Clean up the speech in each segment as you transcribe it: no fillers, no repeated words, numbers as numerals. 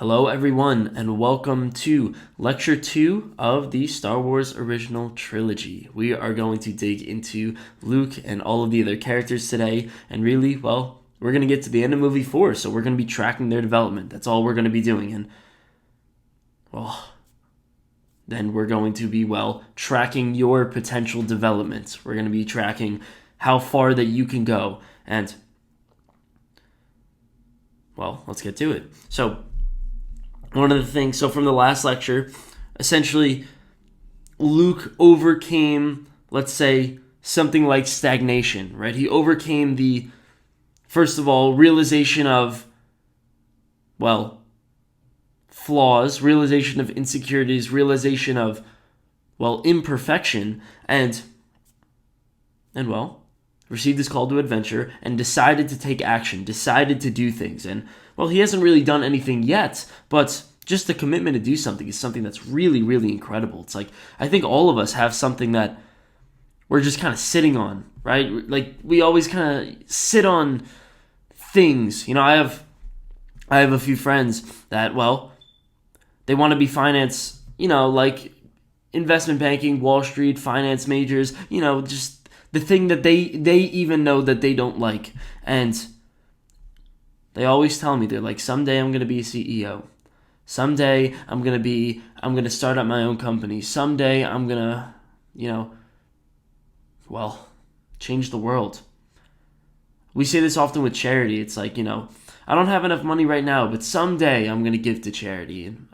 Hello, everyone, and welcome to Lecture 2 of the Star Wars Original Trilogy. We are going to dig into Luke and all of the other characters today, and really, well, we're going to get to the end of movie 4, so we're going to be tracking their development. That's all we're going to be doing, and, well, then we're going to be, tracking your potential development. We're going to be tracking how far that you can go, and, well, let's get to it. So, one of the things, from the last lecture, essentially, Luke overcame, let's say, something like stagnation, right? He overcame the, first of all, realization of, flaws, realization of insecurities, realization of, imperfection, and received this call to adventure and decided to take action, decided to do things. And, he hasn't really done anything yet, but just the commitment to do something is something that's really, really incredible. It's like, I think all of us have something that we're just kind of sitting on, right? Like, we always kind of sit on things. You know, I have a few friends that, they want to be finance, like investment banking, Wall Street, finance majors, just the thing that they even know that they don't like. And they always tell me, they're like, someday I'm going to be a CEO. Someday I'm going to start up my own company. Someday I'm going to, change the world. We say this often with charity. It's like, I don't have enough money right now, but someday I'm going to give to charity. And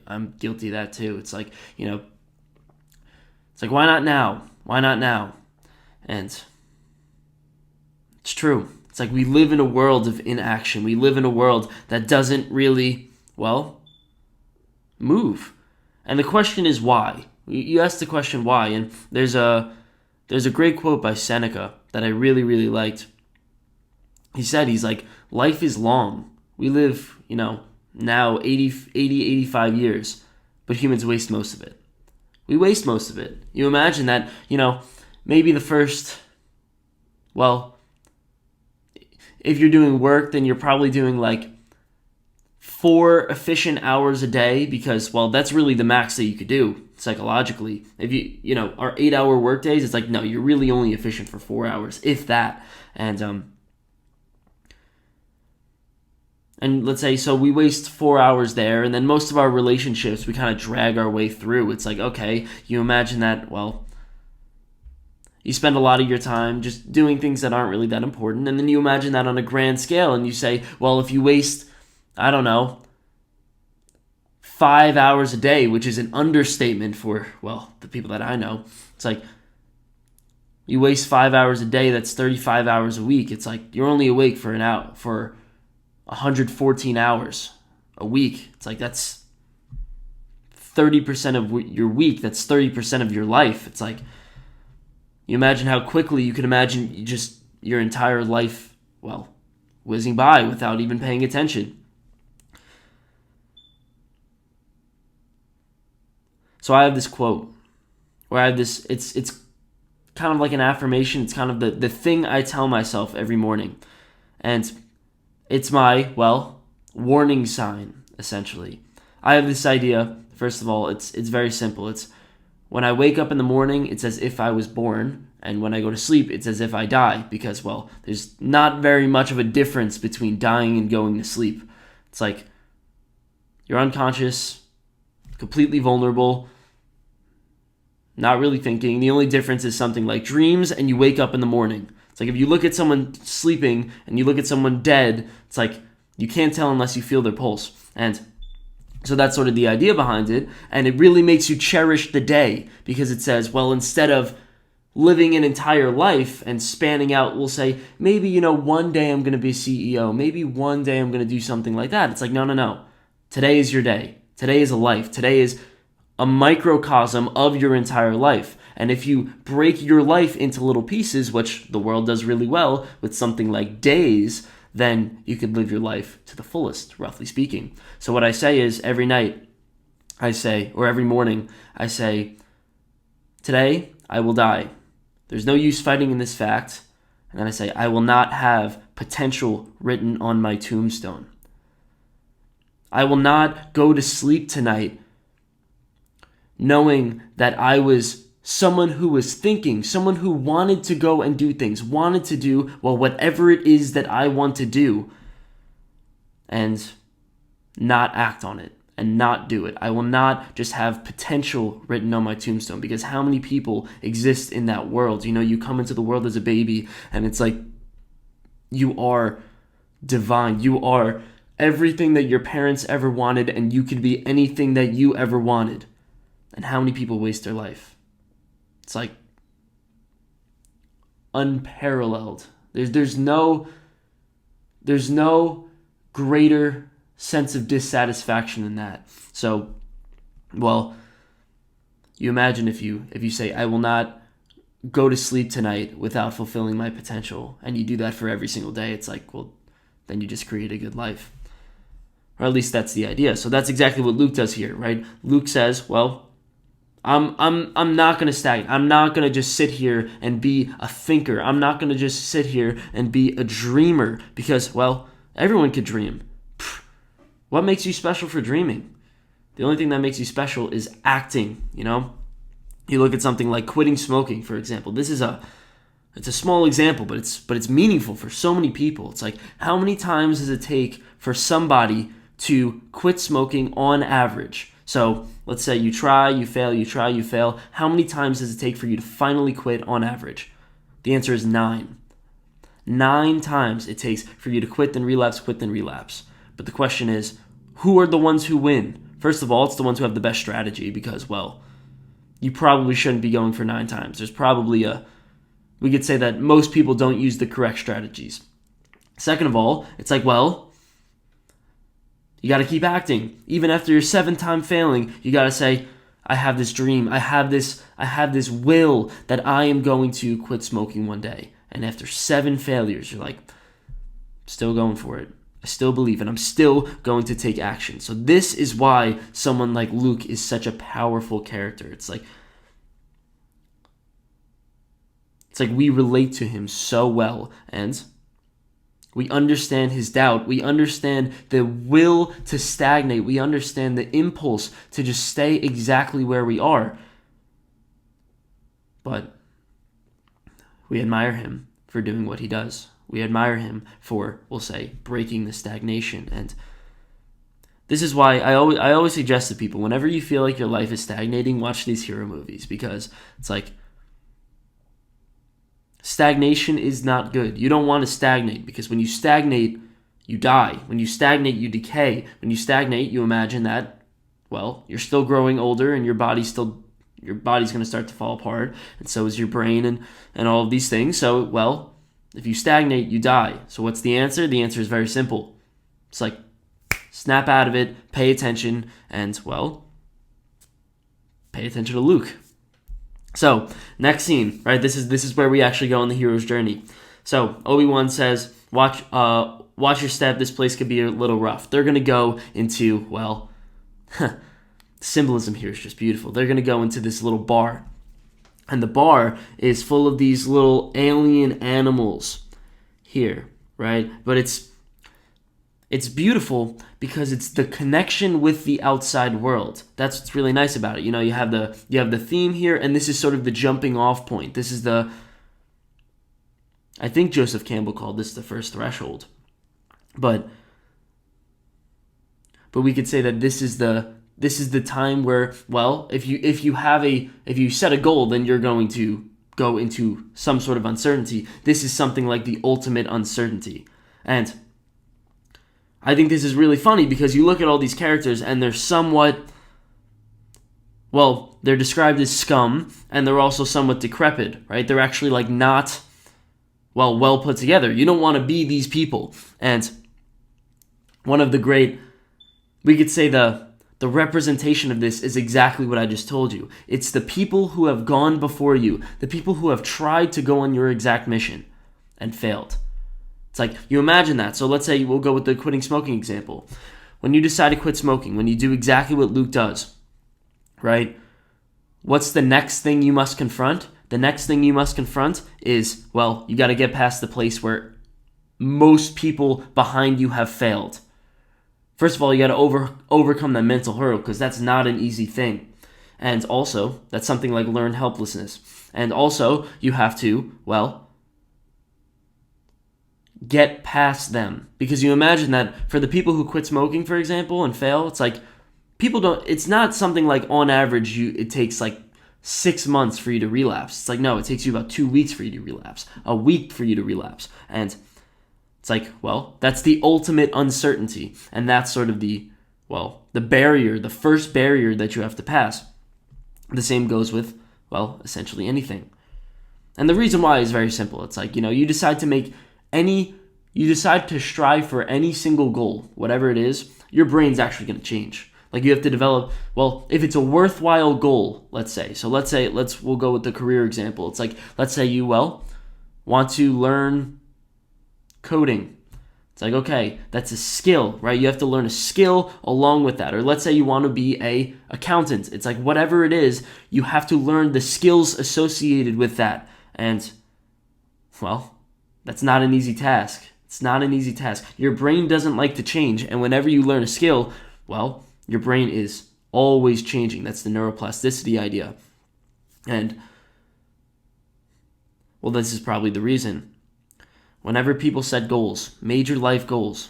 I'm guilty of that too. It's like, it's like, why not now? Why not now? And it's true. It's like we live in a world of inaction. We live in a world that doesn't really, move. And the question is why? You ask the question why, and there's a great quote by Seneca that I really, really liked. He's like, life is long. We live, now 85 years, but humans waste most of it. We waste most of it. You imagine that, maybe the first, if you're doing work, then you're probably doing like 4 efficient hours a day because, that's really the max that you could do psychologically. If you our 8-hour work days, it's like, no, you're really only efficient for 4 hours, if that. And let's say, so we waste 4 hours there, and then most of our relationships, we kind of drag our way through. It's like, okay, you imagine that, you spend a lot of your time just doing things that aren't really that important, and then you imagine that on a grand scale, and you say, if you waste, 5 hours a day, which is an understatement for, the people that I know, it's like, you waste 5 hours a day, that's 35 hours a week. It's like, you're only awake for 114 hours a week. It's like, that's 30% of your week. That's 30% of your life. It's like, you imagine how quickly you can imagine just your entire life, whizzing by without even paying attention. So I have this quote where I have this, it's kind of like an affirmation. It's kind of the thing I tell myself every morning. And it's my, warning sign, essentially. I have this idea, first of all, it's very simple. It's when I wake up in the morning, it's as if I was born. And when I go to sleep, it's as if I die. Because, there's not very much of a difference between dying and going to sleep. It's like you're unconscious, completely vulnerable, not really thinking. The only difference is something like dreams, and you wake up in the morning. It's like if you look at someone sleeping and you look at someone dead, it's like you can't tell unless you feel their pulse. And so that's sort of the idea behind it. And it really makes you cherish the day because it says, instead of living an entire life and spanning out, we'll say, maybe, one day I'm going to be a CEO. Maybe one day I'm going to do something like that. It's like, no. Today is your day. Today is a life. Today is a microcosm of your entire life. And if you break your life into little pieces, which the world does really well with something like days, then you could live your life to the fullest, roughly speaking. So what I say is every night or every morning, I say, today I will die. There's no use fighting in this fact. And then I say, I will not have potential written on my tombstone. I will not go to sleep tonight knowing that I was someone who was thinking, someone who wanted to go and do things, wanted to do, well, whatever it is that I want to do, and not act on it and not do it. I will not just have potential written on my tombstone, because how many people exist in that world? You know, you come into the world as a baby and it's like you are divine. You are everything that your parents ever wanted, and you could be anything that you ever wanted. And how many people waste their life? It's like unparalleled. There's no greater sense of dissatisfaction than that. So, well, you imagine if you say, I will not go to sleep tonight without fulfilling my potential, and you do that for every single day, it's like, well, then you just create a good life. Or at least that's the idea. So that's exactly what Luke does here, right? Luke says, well, I'm not going to stagnate. I'm not going to just sit here and be a thinker. I'm not going to just sit here and be a dreamer, because, well, everyone could dream. What makes you special for dreaming? The only thing that makes you special is acting, you know? You look at something like quitting smoking, for example. It's a small example, but it's meaningful for so many people. It's like, how many times does it take for somebody to quit smoking on average? So let's say you try, you fail, you try, you fail. How many times does it take for you to finally quit on average? The answer is 9. 9 times it takes for you to quit, then relapse, quit, then relapse. But the question is, who are the ones who win? First of all, it's the ones who have the best strategy, because, well, you probably shouldn't be going for 9 times. There's probably we could say that most people don't use the correct strategies. Second of all, it's like, well, you got to keep acting. Even after your 7th time failing, you got to say, I have this dream. I have this will that I am going to quit smoking one day. And after 7 failures, you're like, still going for it. I still believe, and I'm still going to take action. So this is why someone like Luke is such a powerful character. It's like we relate to him so well, and we understand his doubt. We understand the will to stagnate. We understand the impulse to just stay exactly where we are. But we admire him for doing what he does. We admire him for, we'll say, breaking the stagnation. And this is why I always suggest to people, whenever you feel like your life is stagnating, watch these hero movies, because it's like, stagnation is not good. You don't want to stagnate, because when you stagnate, you die. When you stagnate, you decay. When you stagnate, you imagine that, well, you're still growing older, and your body's going to start to fall apart, and so is your brain and all of these things. So, well, if you stagnate, you die. So what's the answer? The answer is very simple. It's like, snap out of it, pay attention, and, well, pay attention to Luke. So, next scene, right? This is where we actually go on the hero's journey. So, Obi-Wan says, watch your step, this place could be a little rough. They're going to go into, well, symbolism here is just beautiful. They're going to go into this little bar. And the bar is full of these little alien animals here, right? But it's beautiful because it's the connection with the outside world. That's what's really nice about it. You know, you have the theme here, and this is sort of the jumping off point. This is I think Joseph Campbell called this the first threshold. But we could say that this is the time where, well, if you set a goal, then you're going to go into some sort of uncertainty. This is something like the ultimate uncertainty. And I think this is really funny, because you look at all these characters and they're somewhat, well, they're described as scum, and they're also somewhat decrepit, right? They're actually like not, well put together. You don't want to be these people. And one of the great, we could say the representation of this is exactly what I just told you. It's the people who have gone before you, the people who have tried to go on your exact mission and failed. It's like, you imagine that. So let's say we'll go with the quitting smoking example. When you decide to quit smoking, when you do exactly what Luke does, right? What's the next thing you must confront? The next thing you must confront is, well, you got to get past the place where most people behind you have failed. First of all, you got to overcome that mental hurdle, because that's not an easy thing. And also, that's something like learned helplessness. And also, you have to, well, get past them. Because you imagine that for the people who quit smoking, for example, and fail, it's like, it's not something like on average it takes like 6 months for you to relapse. It's like, no, it takes you about 2 weeks for you to relapse, a week for you to relapse. And it's like, well, that's the ultimate uncertainty. And that's sort of the barrier, the first barrier that you have to pass. The same goes with, well, essentially anything. And the reason why is very simple. It's like, you decide to strive for any single goal, whatever it is, your brain's actually going to change. Like, you have to develop, well, if it's a worthwhile goal, let's say. So we'll go with the career example. It's like, let's say you, want to learn coding. It's like, okay, that's a skill, right? You have to learn a skill along with that. Or let's say you want to be a accountant. It's like, whatever it is, you have to learn the skills associated with that. And, well, that's not an easy task. It's not an easy task. Your brain doesn't like to change. And whenever you learn a skill, well, your brain is always changing. That's the neuroplasticity idea. And, well, this is probably the reason. Whenever people set goals, major life goals,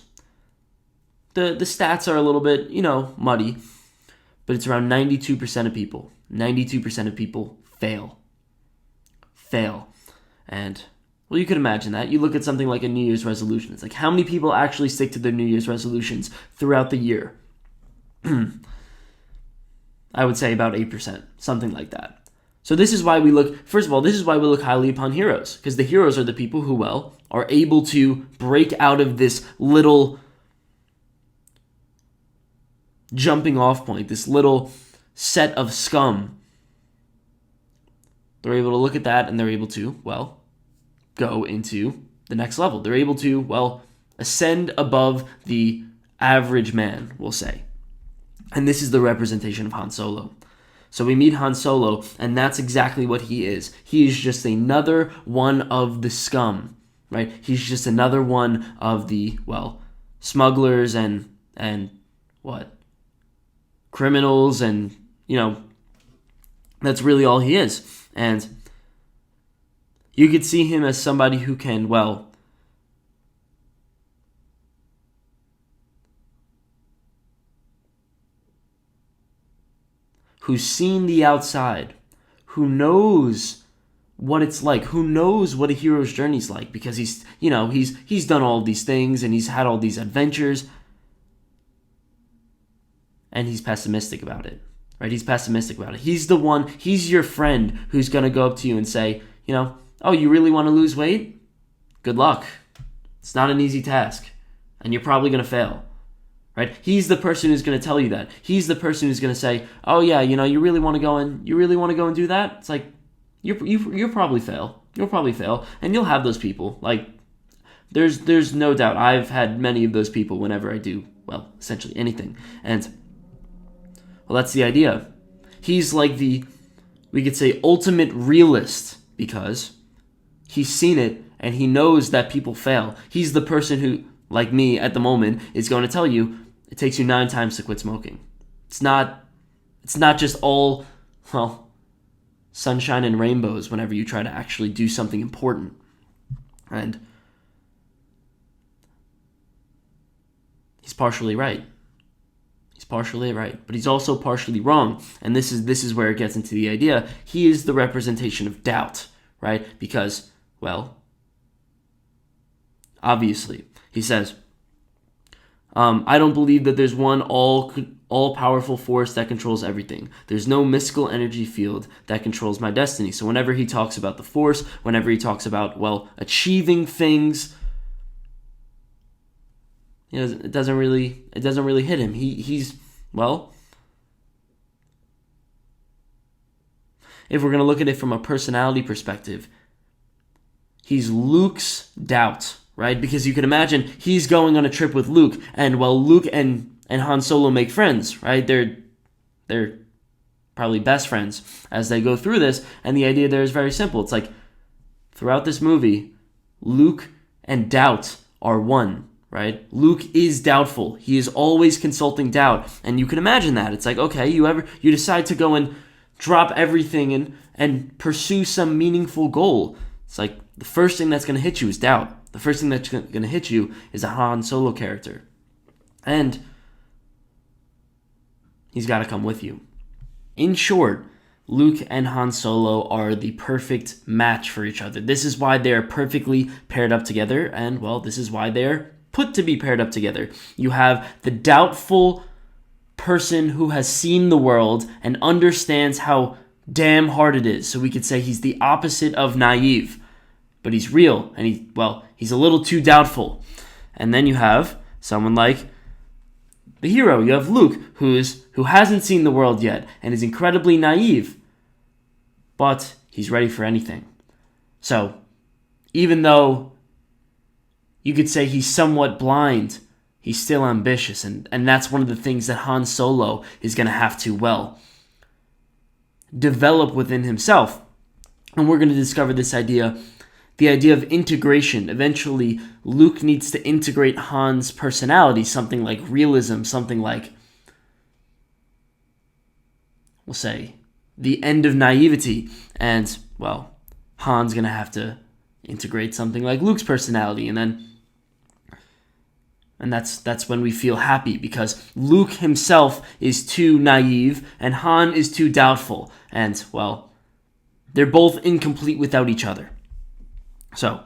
the stats are a little bit, muddy, but it's around 92% of people. 92% of people fail. And, well, you could imagine that. You look at something like a New Year's resolution. It's like, how many people actually stick to their New Year's resolutions throughout the year? I would say about 8%, something like that. So this is why we look highly upon heroes, because the heroes are the people who, well, are able to break out of this little jumping off point, this little set of scum. They're able to look at that and they're able to, well, go into the next level. They're able to, well, ascend above the average man, we'll say. And this is the representation of Han Solo. So we meet Han Solo, and that's exactly what he is. He is just another one of the scum, right? He's just another one of the, well, smugglers and what? Criminals, and, that's really all he is. And you could see him as somebody who can, well, who's seen the outside, who knows what it's like, who knows what a hero's journey's like, because he's done all these things and he's had all these adventures, and he's pessimistic about it, right? He's pessimistic about it. He's your friend who's going to go up to you and say, oh, you really want to lose weight? Good luck. It's not an easy task, and you're probably going to fail. Right? He's the person who's going to tell you that. He's the person who's going to say, "Oh yeah, you really want to go and do that?" It's like you'll probably fail. You'll probably fail, and you'll have those people. Like there's no doubt. I've had many of those people whenever I do, well, essentially anything. And well, that's the idea. He's like we could say, ultimate realist, because he's seen it and he knows that people fail. He's the person who, like me at the moment, is going to tell you it takes you 9 times to quit smoking. It's not just all, well, sunshine and rainbows whenever you try to actually do something important. And he's partially right. But he's also partially wrong. And this is where it gets into the idea. He is the representation of doubt, right? Because, well, obviously, he says, I don't believe that there's one all-powerful force that controls everything. There's no mystical energy field that controls my destiny. So whenever he talks about the force, whenever he talks about, well, achieving things, it doesn't really hit him. He's, well, if we're going to look at it from a personality perspective, he's Luke's doubt. Right? Because you can imagine he's going on a trip with Luke, and well, Luke and Han Solo make friends, right? They're probably best friends as they go through this, and the idea there is very simple. It's like, throughout this movie, Luke and doubt are one, right? Luke is doubtful. He is always consulting doubt. And you can imagine that. It's like, okay, you decide to go and drop everything and pursue some meaningful goal. It's like the first thing that's going to hit you is doubt. The first thing that's going to hit you is a Han Solo character. And he's got to come with you. In short, Luke and Han Solo are the perfect match for each other. This is why they're perfectly paired up together, and, well, this is why they're put to be paired up together. You have the doubtful person who has seen the world and understands how damn hard it is. So we could say he's the opposite of naive, but he's real, and he's a little too doubtful. And then you have someone like the hero. You have Luke, who hasn't seen the world yet and is incredibly naive, but he's ready for anything. So, even though you could say he's somewhat blind, he's still ambitious, and that's one of the things that Han Solo is going to have to, develop within himself. And we're going to discover this idea, the idea of integration. Eventually, Luke needs to integrate Han's personality, something like realism, something like, we'll say, the end of naivety. And, Han's going to have to integrate something like Luke's personality. And that's when we feel happy, because Luke himself is too naive and Han is too doubtful. And, they're both incomplete without each other. So,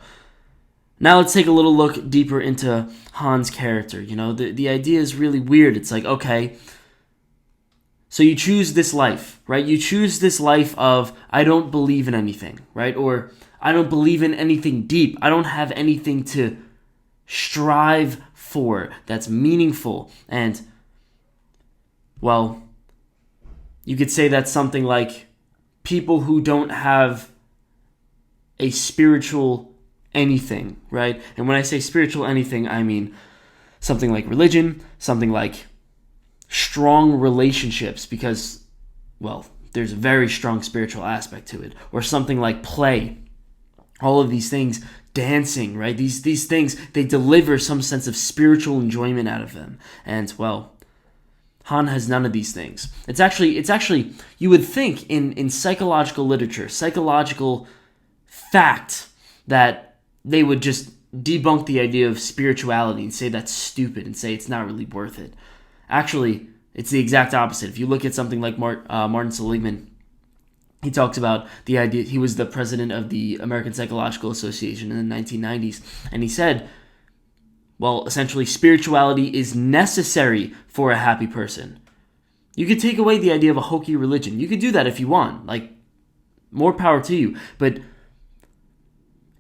now let's take a little look deeper into Han's character. The idea is really weird. It's like, okay, so you choose this life, right? You choose this life of, I don't believe in anything, right? Or, I don't believe in anything deep. I don't have anything to strive for that's meaningful. And, you could say that's something like people who don't have a spiritual anything, right? And when I say spiritual anything, I mean something like religion, something like strong relationships, because, there's a very strong spiritual aspect to it. Or something like play. All of these things, dancing, right? These things, they deliver some sense of spiritual enjoyment out of them. And, Han has none of these things. It's actually, you would think in psychological literature, psychological fact, that they would just debunk the idea of spirituality and say that's stupid and say it's not really worth it. Actually, it's the exact opposite. If you look at something like Martin Seligman, he talks about the idea, he was the president of the American Psychological Association in the 1990s, and he said, essentially, spirituality is necessary for a happy person. You could take away the idea of a hokey religion. You could do that if you want. More power to you. But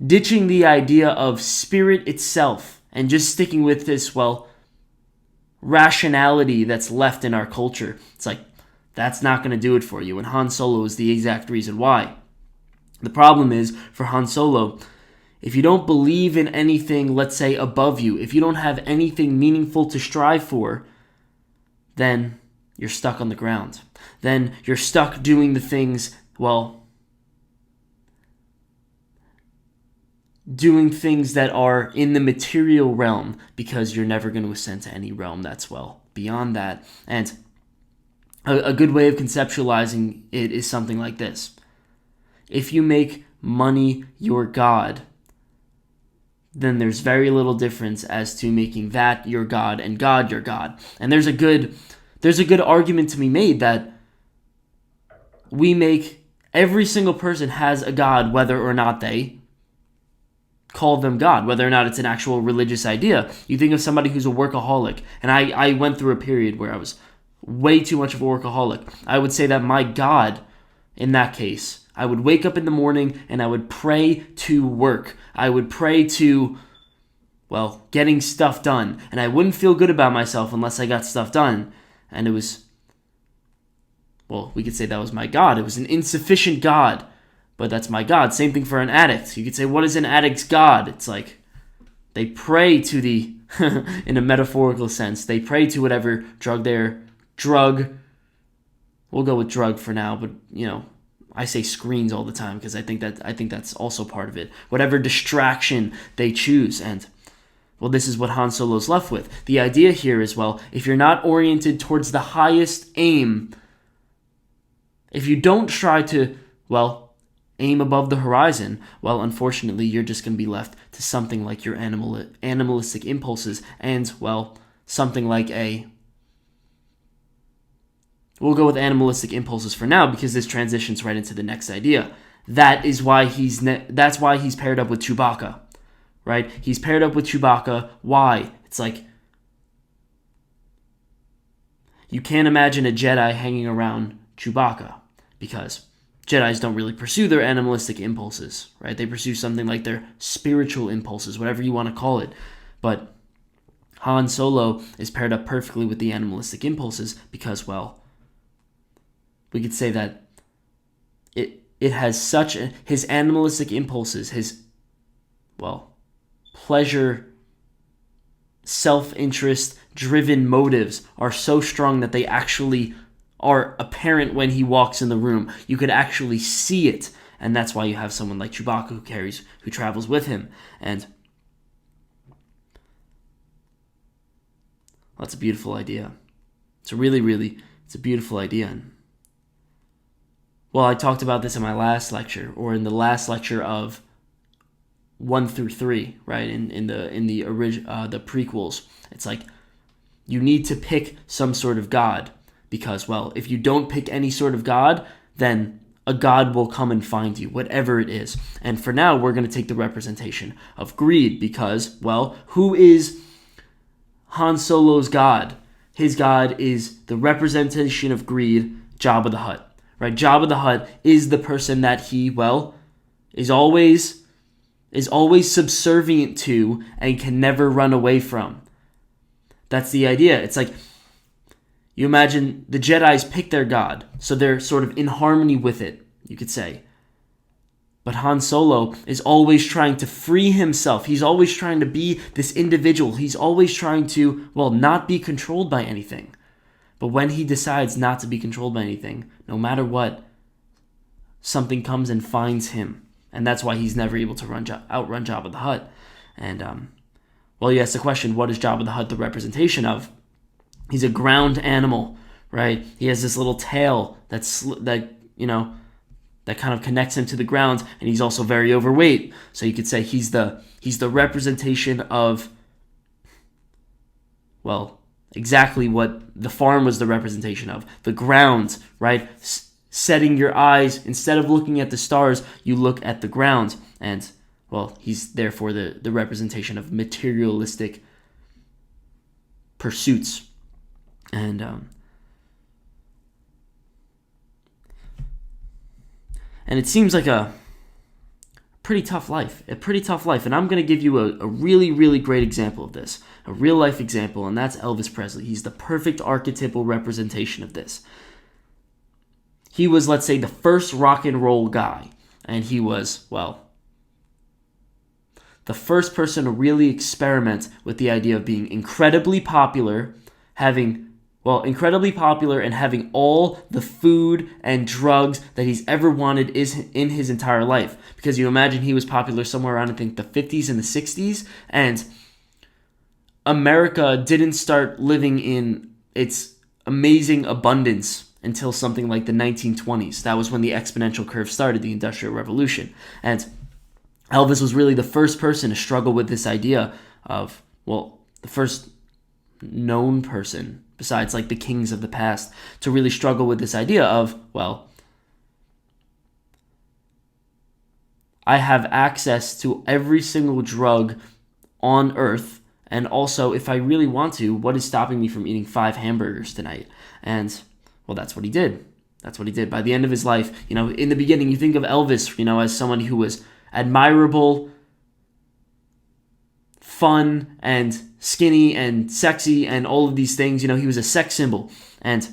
ditching the idea of spirit itself and just sticking with this, rationality that's left in our culture. It's like, that's not going to do it for you. And Han Solo is the exact reason why. The problem is, for Han Solo, if you don't believe in anything, let's say, above you, if you don't have anything meaningful to strive for, then you're stuck on the ground. Then you're stuck doing the things, doing things that are in the material realm, because you're never going to ascend to any realm that's, beyond that. And a good way of conceptualizing it is something like this. If you make money your god, then there's very little difference as to making that your god and God your god. And there's a good argument to be made that every single person has a god, whether or not they call them God, whether or not it's an actual religious idea. You think of somebody who's a workaholic, and I went through a period where I was way too much of a workaholic. I would say that my God, in that case, I would wake up in the morning and I would pray to work. I would pray to, getting stuff done. And I wouldn't feel good about myself unless I got stuff done. And it was, we could say that was my God. It was an insufficient God, but that's my God. Same thing for an addict. You could say, what is an addict's God? It's like, they pray to the, in a metaphorical sense, they pray to whatever drug, we'll go with drug for now, but, I say screens all the time because I think that's also part of it. Whatever distraction they choose. And well, this is what Han Solo's left with. The idea here is, well, if you're not oriented towards the highest aim, if you don't try to, well, aim above the horizon, well, unfortunately, you're just going to be left to something like your animalistic impulses and, well, something like we'll go with animalistic impulses for now because this transitions right into the next idea. That's why he's paired up with Chewbacca, right? He's paired up with Chewbacca. Why? It's like you can't imagine a Jedi hanging around Chewbacca because Jedis don't really pursue their animalistic impulses, right? They pursue something like their spiritual impulses, whatever you want to call it. But Han Solo is paired up perfectly with the animalistic impulses because, well, we could say that it has his animalistic impulses, his, well, pleasure, self-interest driven motives are so strong that they actually are apparent when he walks in the room. You could actually see it, and that's why you have someone like Chewbacca who travels with him. And that's a beautiful idea. It's a beautiful idea. Well, I talked about this in my last lecture, or in the last lecture of 1 through 3, right? In the prequels, it's like you need to pick some sort of god because, well, if you don't pick any sort of god, then a god will come and find you, whatever it is. And for now, we're going to take the representation of greed because, well, who is Han Solo's god? His god is the representation of greed, Jabba the Hutt. Right, Jabba the Hutt is the person that he, well, is always subservient to and can never run away from. That's the idea. It's like you imagine the Jedis pick their god, so they're sort of in harmony with it, you could say. But Han Solo is always trying to free himself. He's always trying to be this individual. He's always trying to, well, not be controlled by anything. But when he decides not to be controlled by anything, no matter what, something comes and finds him. And that's why he's never able to outrun Jabba the Hutt. And, well, you ask the question, what is Jabba the Hutt the representation of? He's a ground animal, right? He has this little tail that kind of connects him to the ground, and he's also very overweight. So you could say he's the representation of, well, exactly what the farm was the representation of. The ground, right? Setting your eyes, instead of looking at the stars, you look at the ground. And, well, he's therefore the representation of materialistic pursuits. And it seems like a pretty tough life. And I'm going to give you a really, really great example of this. A real life example, and that's Elvis Presley. He's the perfect archetypal representation of this. He was, let's say, the first rock and roll guy. And he was, well, the first person to really experiment with the idea of being incredibly popular and having all the food and drugs that he's ever wanted is in his entire life. Because you imagine he was popular somewhere around, I think, the 50s and the 60s, and America didn't start living in its amazing abundance until something like the 1920s. That was when the exponential curve started, the Industrial Revolution. And Elvis was really the first person to struggle with this idea of, well, the first known person, besides like the kings of the past, to really struggle with this idea of, well, I have access to every single drug on Earth, and also, if I really want to, what is stopping me from eating 5 hamburgers tonight? And, well, that's what he did. By the end of his life, in the beginning, you think of Elvis, as someone who was admirable, fun, and skinny, and sexy, and all of these things. He was a sex symbol. And,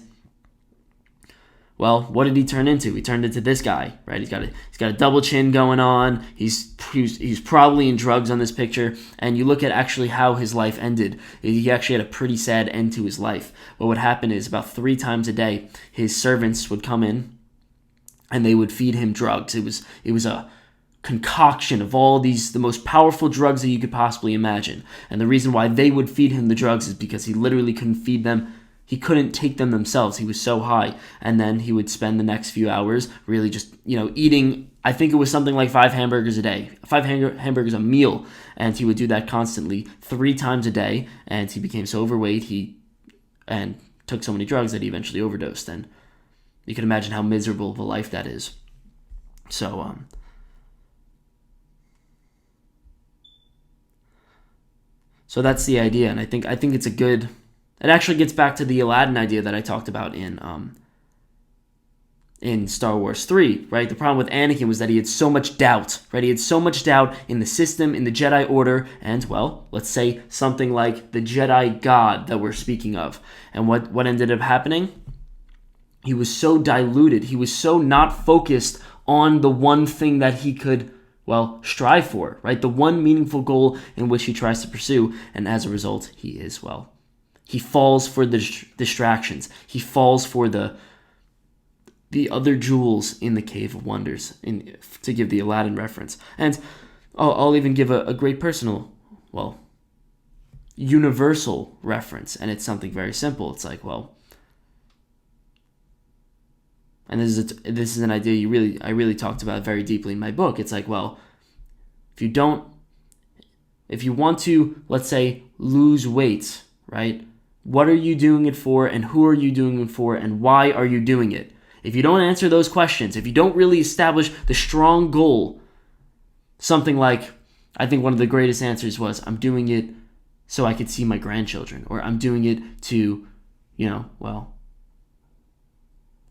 well, what did he turn into? He turned into this guy, right? He's got a double chin going on. He's probably in drugs on this picture. And you look at actually how his life ended. He actually had a pretty sad end to his life. What would happen is about 3 times a day, his servants would come in and they would feed him drugs. It was a concoction of all the most powerful drugs that you could possibly imagine. And the reason why they would feed him the drugs is because he literally couldn't feed them. He couldn't take them themselves. He was so high. And then he would spend the next few hours really just, eating, I think it was something like 5 hamburgers a day, 5 hamburgers a meal. And he would do that constantly 3 times a day. And he became so overweight, and took so many drugs that he eventually overdosed. And you can imagine how miserable of a life that is. So, so that's the idea. And I think it's a good... It actually gets back to the Aladdin idea that I talked about in Star Wars 3, right? The problem with Anakin was that he had so much doubt, right? He had so much doubt in the system, in the Jedi Order, and, well, let's say something like the Jedi God that we're speaking of. And what ended up happening? He was so diluted. He was so not focused on the one thing that he could, well, strive for, right? The one meaningful goal in which he tries to pursue. And as a result, he falls for the distractions. He falls for the other jewels in the Cave of Wonders, to give the Aladdin reference. And I'll even give a great personal, well, universal reference. And it's something very simple. It's like, well, and this is an idea I really talked about very deeply in my book. It's like, well, if you want to, let's say, lose weight, right? What are you doing it for, and who are you doing it for, and why are you doing it? If you don't answer those questions, if you don't really establish the strong goal, something like, I think one of the greatest answers was, I'm doing it so I could see my grandchildren, or I'm doing it to,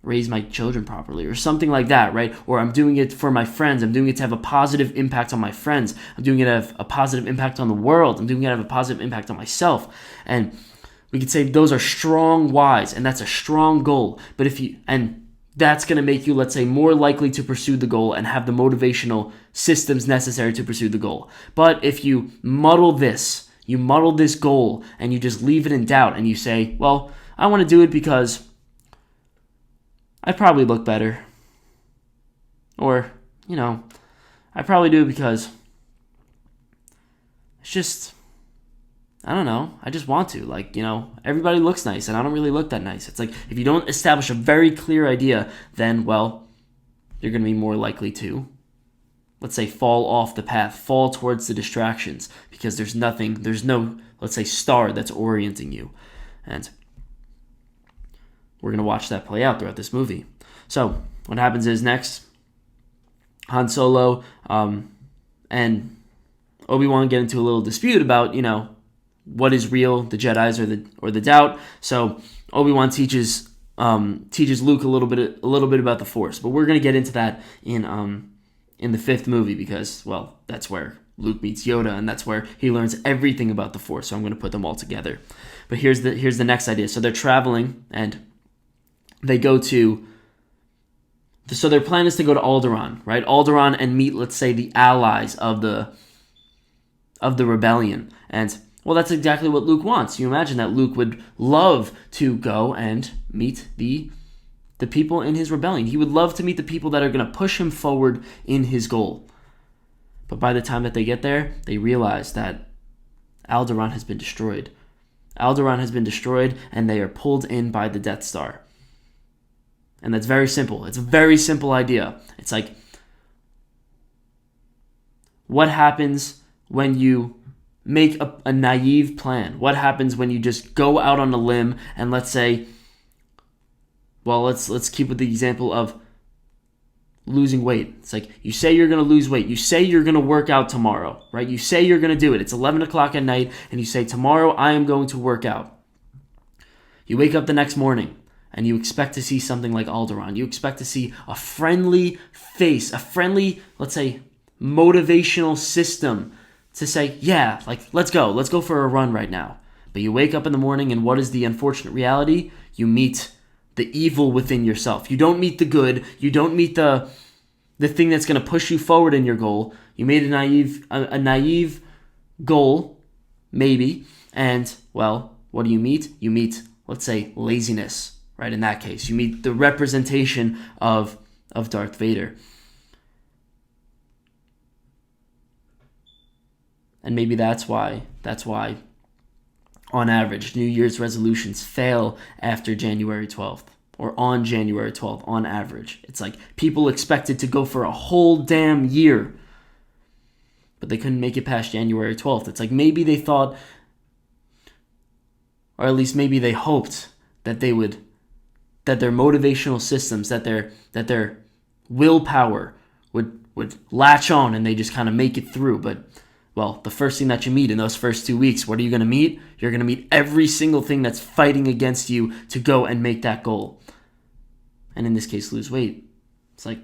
raise my children properly, or something like that, right? Or I'm doing it for my friends. I'm doing it to have a positive impact on my friends. I'm doing it to have a positive impact on the world. I'm doing it to have a positive impact on myself. And we could say those are strong whys, and that's a strong goal. But that's going to make you, let's say, more likely to pursue the goal and have the motivational systems necessary to pursue the goal. But if you muddle this goal, and you just leave it in doubt, and you say, well, I want to do it because I probably look better. Or, I probably do it because it's just, I don't know, I just want to. Like, everybody looks nice, and I don't really look that nice. It's like, if you don't establish a very clear idea, then, well, you're going to be more likely to, let's say, fall off the path, fall towards the distractions, because there's no, let's say, star that's orienting you. And we're going to watch that play out throughout this movie. So, what happens is next, Han Solo and Obi-Wan get into a little dispute about, what is real, the Jedi's or the doubt. So, Obi-Wan teaches Luke a little bit about the Force. But we're going to get into that in the 5th movie because, well, that's where Luke meets Yoda, and that's where he learns everything about the Force. So I'm going to put them all together. But here's the next idea. So they're traveling, and they go to... So their plan is to go to Alderaan, right? Alderaan, and meet, let's say, the allies of the rebellion. And, well, that's exactly what Luke wants. You imagine that Luke would love to go and meet the people in his rebellion. He would love to meet the people that are going to push him forward in his goal. But by the time that they get there, they realize that Alderaan has been destroyed. Alderaan has been destroyed, and they are pulled in by the Death Star. And that's very simple. It's a very simple idea. It's like, what happens when you make a naive plan? What happens when you just go out on a limb and let's say, well, let's keep with the example of losing weight. It's like, you say you're going to lose weight. You say you're going to work out tomorrow, right? You say you're going to do it. It's 11 o'clock at night, and you say, tomorrow I am going to work out. You wake up the next morning, and you expect to see something like Alderaan. You expect to see a friendly face, a friendly, let's say, motivational system to say, yeah, like, let's go for a run right now. But you wake up in the morning, and what is the unfortunate reality? You meet the evil within yourself. You don't meet the good. You don't meet the thing that's going to push you forward in your goal. You made a naive goal, maybe, and, well, what do you meet? You meet, let's say, laziness. Right, in that case, you meet the representation of Darth Vader. And maybe that's why on average, New Year's resolutions fail after January 12th or on January 12th on average. It's like people expected to go for a whole damn year, but they couldn't make it past January 12th. It's like maybe they thought, or at least maybe they hoped that they would, that their motivational systems, that their willpower would latch on and they just kind of make it through. But well, the first thing that you meet in those first 2 weeks, what are you going to meet? You're going to meet every single thing that's fighting against you to go and make that goal. And in this case, lose weight. It's like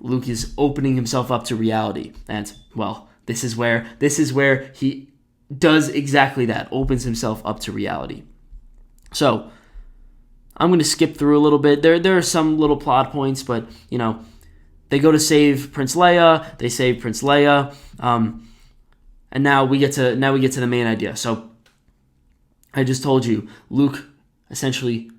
Luke is opening himself up to reality. And well, this is where he does exactly that, opens himself up to reality. So I'm going to skip through a little bit. There are some little plot points, but they go to save Princess Leia. They save Princess Leia, and now we get to the main idea. So I just told you, Luke essentially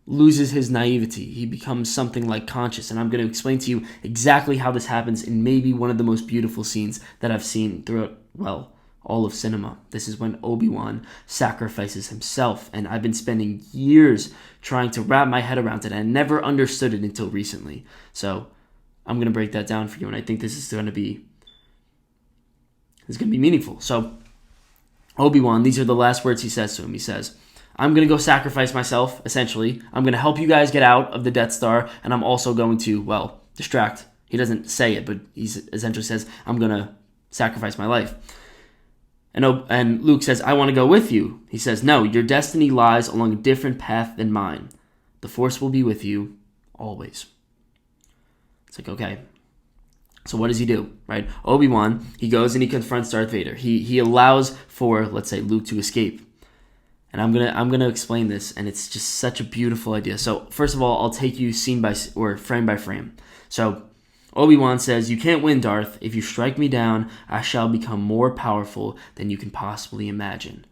loses his naivety. He becomes something like conscious, and I'm going to explain to you exactly how this happens in maybe one of the most beautiful scenes that I've seen throughout, well, all of cinema. This is when Obi-Wan sacrifices himself, and I've been spending years trying to wrap my head around it, and I never understood it until recently. So I'm going to break that down for you, and I think this is going to be meaningful. So Obi-Wan, these are the last words he says to him. He says, I'm going to go sacrifice myself, essentially. I'm going to help you guys get out of the Death Star, and I'm also going to, well, distract. He doesn't say it, but he essentially says, I'm going to sacrifice my life. And Luke says, I want to go with you. He says, no, your destiny lies along a different path than mine. The Force will be with you always. It's like, okay. So what does he do, right? Obi-Wan, he goes and he confronts Darth Vader. He allows for, let's say, Luke to escape. And I'm gonna explain this, and it's just such a beautiful idea. So first of all, I'll take you frame by frame. So Obi-Wan says, you can't win, Darth. If you strike me down, I shall become more powerful than you can possibly imagine.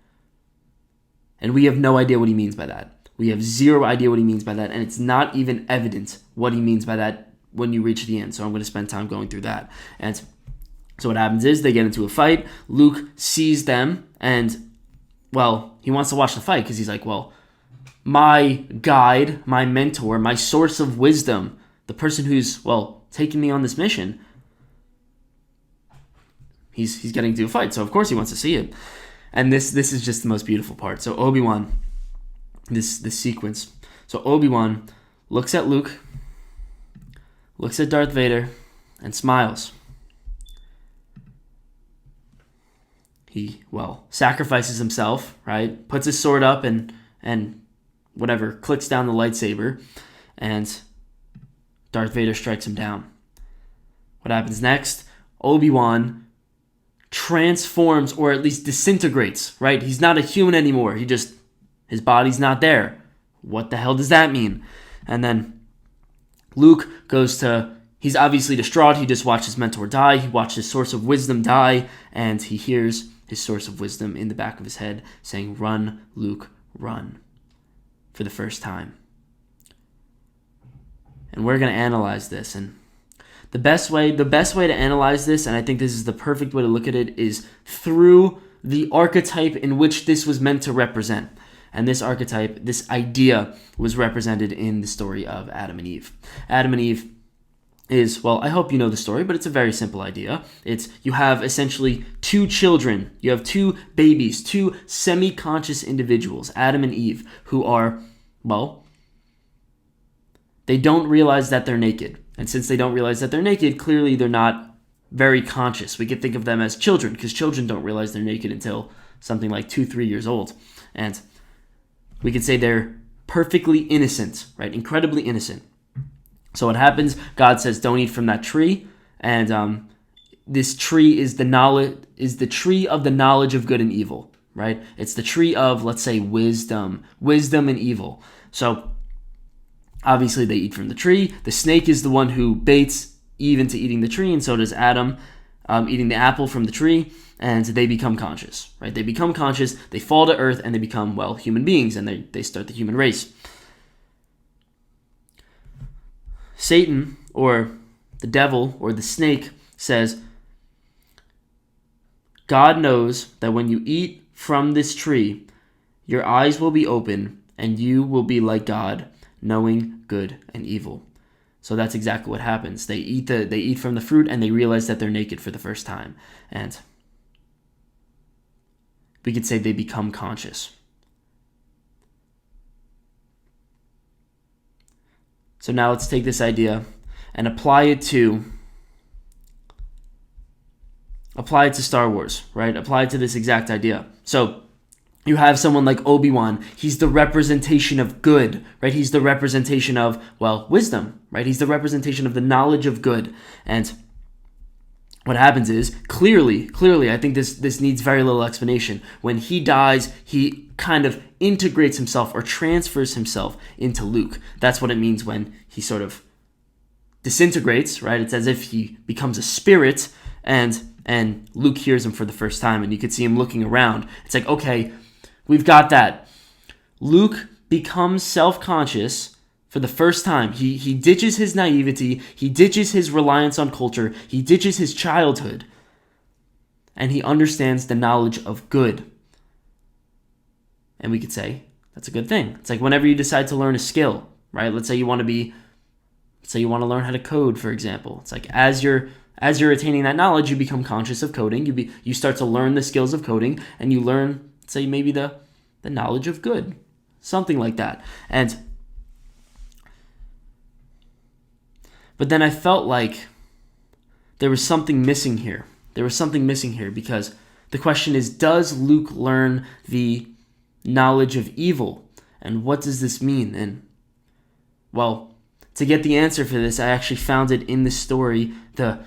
And we have no idea what he means by that. We have zero idea what he means by that, and it's not even evident what he means by that when you reach the end. So I'm going to spend time going through that. And so what happens is they get into a fight. Luke sees them, and, well, he wants to watch the fight because he's like, well, my guide, my mentor, my source of wisdom, the person who's, well, taking me on this mission, he's getting to a fight, so of course he wants to see it. And this is just the most beautiful part. So Obi-Wan, this sequence. So Obi-Wan looks at Luke, looks at Darth Vader, and smiles. He, well, sacrifices himself, right? Puts his sword up and whatever, clicks down the lightsaber, and Darth Vader strikes him down. What happens next? Obi-Wan transforms, or at least disintegrates, right? He's not a human anymore. His body's not there. What the hell does that mean? And then Luke he's obviously distraught. He just watched his mentor die. He watched his source of wisdom die, and he hears his source of wisdom in the back of his head saying, run, Luke, run, for the first time. And we're going to analyze this. And the best way to analyze this, and I think this is the perfect way to look at it, is through the archetype in which this was meant to represent. And this archetype, this idea, was represented in the story of Adam and Eve. Adam and Eve is, well, I hope you know the story, but it's a very simple idea. You have essentially two children. You have two babies, two semi-conscious individuals, Adam and Eve, who are, well, they don't realize that they're naked. And since they don't realize that they're naked, clearly they're not very conscious. We could think of them as children, because children don't realize they're naked until something like 2-3 years old. And we could say they're perfectly innocent, right? Incredibly innocent. So what happens? God says, don't eat from that tree. And this tree is the tree of the knowledge of good and evil, right? It's the tree of, let's say, wisdom and evil. So obviously they eat from the tree. The snake is the one who baits Eve into eating the tree, and so does Adam eating the apple from the tree, and they become conscious, right? They become conscious, they fall to earth, and they become, well, human beings, and they start the human race. Satan, or the devil, or the snake, says, God knows that when you eat from this tree, your eyes will be open and you will be like God, knowing good and evil. So that's exactly what happens. They eat from the fruit and they realize that they're naked for the first time. And we could say they become conscious. So now let's take this idea and apply it to Star Wars, right? Apply it to this exact idea. So you have someone like Obi-Wan. He's the representation of good, right? He's the representation of, well, wisdom, right? He's the representation of the knowledge of good. And what happens is, clearly, I think this needs very little explanation. When he dies, he kind of integrates himself or transfers himself into Luke. That's what it means when he sort of disintegrates, right? It's as if he becomes a spirit, and Luke hears him for the first time, and you could see him looking around. It's like, okay, we've got that. Luke becomes self-conscious for the first time. He ditches his naivety, he ditches his reliance on culture, he ditches his childhood, and he understands the knowledge of good. And we could say that's a good thing. It's like whenever you decide to learn a skill, right? Let's say you want to learn how to code, for example. It's like as you're attaining that knowledge, you become conscious of coding. You start to learn the skills of coding, and you learn, say, maybe the knowledge of good, something like that. But then I felt like there was something missing here. Because the question is, does Luke learn the knowledge of evil? And what does this mean? And, well, to get the answer for this, I actually found it in the story. I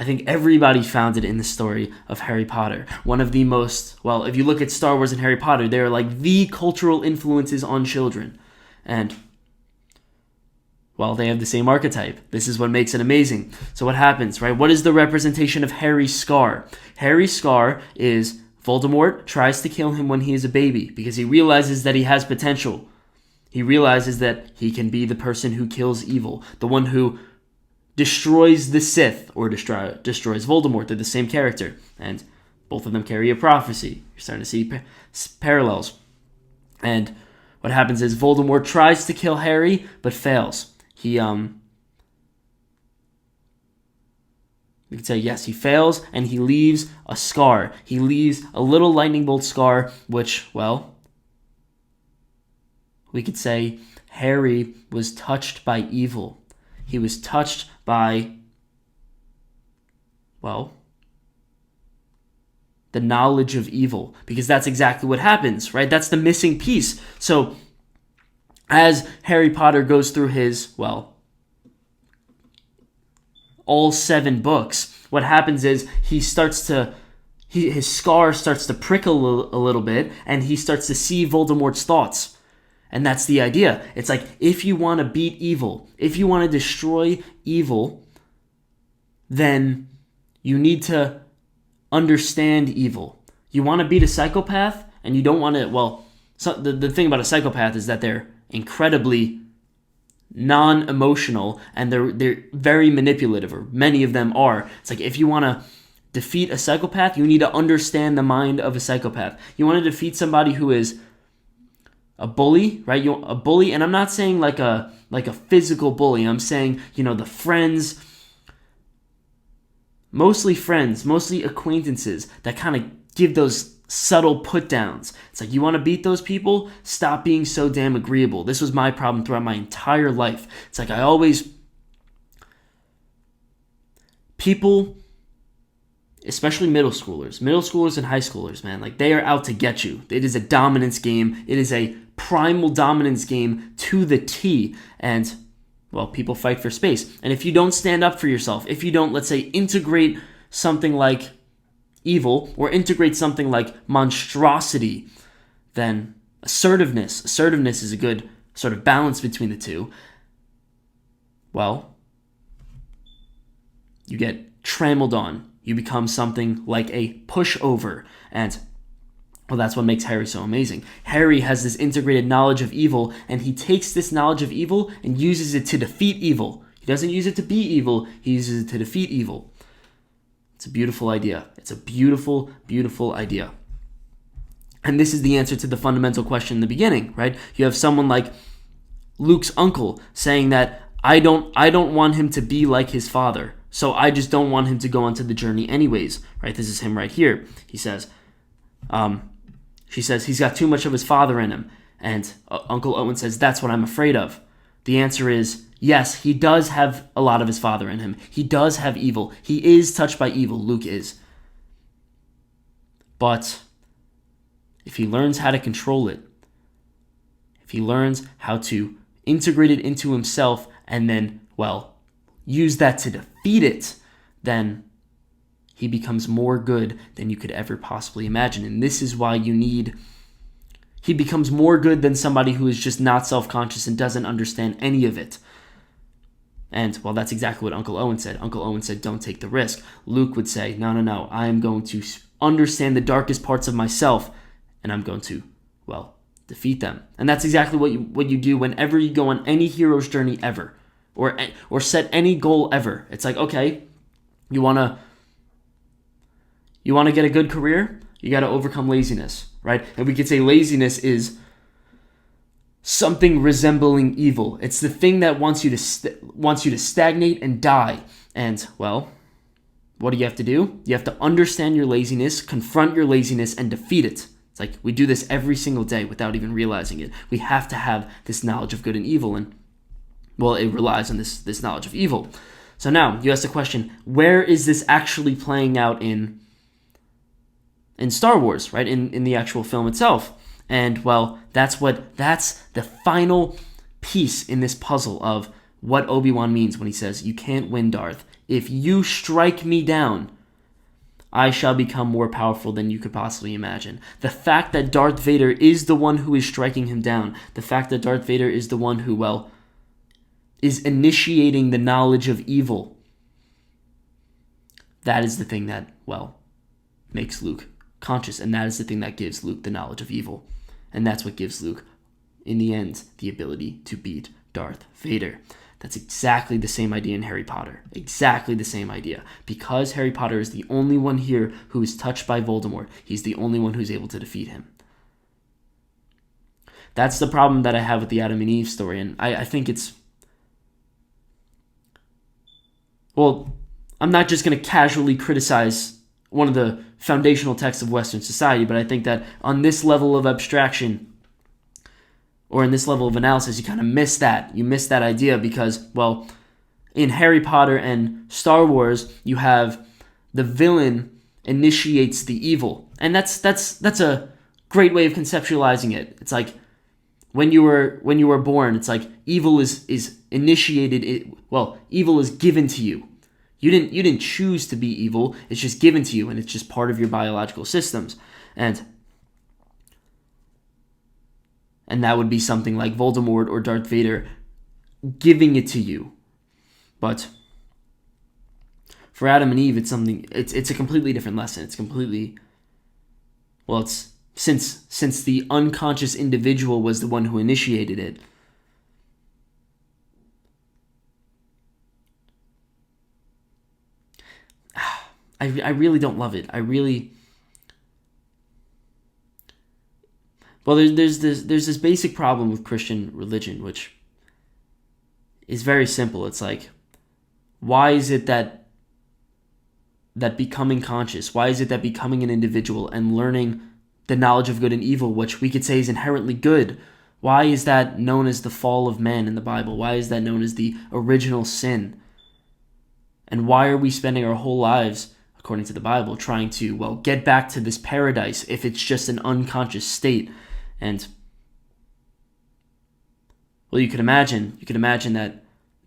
think everybody found it in the story of Harry Potter. One of the most, if you look at Star Wars and Harry Potter, they are like the cultural influences on children. And, they have the same archetype. This is what makes it amazing. So what happens, right? What is the representation of Harry's scar? Harry's scar is Voldemort tries to kill him when he is a baby because he realizes that he has potential. He realizes that he can be the person who kills evil, the one who destroys the Sith or destroys Voldemort. They're the same character, and both of them carry a prophecy. You're starting to see parallels. And what happens is Voldemort tries to kill Harry, but fails. We could say, yes, he fails, and he leaves a scar. He leaves a little lightning bolt scar, which, we could say Harry was touched by evil. He was touched by, the knowledge of evil, because that's exactly what happens, right? That's the missing piece. So, as Harry Potter goes through his, all 7 books, what happens is his scar starts to prickle a little bit, and he starts to see Voldemort's thoughts. And that's the idea. It's like, if you want to beat evil, if you want to destroy evil, then you need to understand evil. You want to beat a psychopath, and you don't want to, the thing about a psychopath is that they're incredibly non-emotional, and they're very manipulative, or many of them are. It's like, if you want to defeat a psychopath, you need to understand the mind of a psychopath. You want to defeat somebody who is a bully, right? A bully, and I'm not saying like a physical bully. I'm saying, the friends, mostly acquaintances that kind of give those subtle put-downs. It's like, you want to beat those people? Stop being so damn agreeable. This was my problem throughout my entire life. It's like, people, especially middle schoolers and high schoolers, man, like, they are out to get you. It is a dominance game. It is a primal dominance game to the T. And, people fight for space. And if you don't stand up for yourself, if you don't, let's say, integrate something like evil, or integrate something like monstrosity, then assertiveness is a good sort of balance between the two. You get trampled on. You become something like a pushover. And, that's what makes Harry so amazing. Harry has this integrated knowledge of evil, and he takes this knowledge of evil and uses it to defeat evil. He doesn't use it to be evil, he uses it to defeat evil. It's a beautiful idea. It's a beautiful, beautiful idea. And this is the answer to the fundamental question in the beginning, right? You have someone like Luke's uncle saying that I don't want him to be like his father, so I just don't want him to go onto the journey anyways, right? This is him right here. He says, she says he's got too much of his father in him, and Uncle Owen says that's what I'm afraid of. The answer is yes, he does have a lot of his father in him. He does have evil. He is touched by evil. Luke is, but if he learns how to control it, if he learns how to integrate it into himself and then, well, use that to defeat it, then he becomes more good than you could ever possibly imagine. And this is why he becomes more good than somebody who is just not self-conscious and doesn't understand any of it. And, well, that's exactly what Uncle Owen said. Uncle Owen said, don't take the risk. Luke would say, no, I am going to understand the darkest parts of myself, and I'm going to, well, defeat them. And that's exactly what you do whenever you go on any hero's journey ever, or set any goal ever. It's like, okay, you wanna get a good career, you got to overcome laziness, right? And we could say laziness is something resembling evil. It's the thing that wants you to stagnate and die. And, well, what do you have to do? You have to understand your laziness, confront your laziness, and defeat it. It's like we do this every single day without even realizing it. We have to have this knowledge of good and evil, and, well, it relies on this knowledge of evil. So now you ask the question, where is this actually playing out in Star Wars, right? In the actual film itself. And, well, that's the final piece in this puzzle of what Obi-Wan means when he says, you can't win, Darth. If you strike me down, I shall become more powerful than you could possibly imagine. The fact that Darth Vader is the one who is striking him down, the fact that Darth Vader is the one who, well, is initiating the knowledge of evil, that is the thing that, well, makes Luke conscious, and that is the thing that gives Luke the knowledge of evil. And that's what gives Luke, in the end, the ability to beat Darth Vader. That's exactly the same idea in Harry Potter. Exactly the same idea. Because Harry Potter is the only one here who is touched by Voldemort, he's the only one who's able to defeat him. That's the problem that I have with the Adam and Eve story, and I think it's... Well, I'm not just going to casually criticize one of the foundational texts of Western society, but I think that on this level of abstraction, or in this level of analysis, you kind of miss that. You miss that idea because, well, in Harry Potter and Star Wars, you have the villain initiates the evil. And that's a great way of conceptualizing it. It's like when you were born, it's like evil is initiated. Evil is given to you. You didn't choose to be evil. It's just given to you, and it's just part of your biological systems. And that would be something like Voldemort or Darth Vader giving it to you. But for Adam and Eve, it's a completely different lesson. It's completely, well, it's since the unconscious individual was the one who initiated it. I really don't love it. Well, there's this basic problem with Christian religion, which is very simple. It's like, why is it that becoming conscious, why is it that becoming an individual and learning the knowledge of good and evil, which we could say is inherently good, why is that known as the fall of man in the Bible? Why is that known as the original sin? And why are we spending our whole lives, according to the Bible, trying to, well, get back to this paradise if it's just an unconscious state? And, well, you could imagine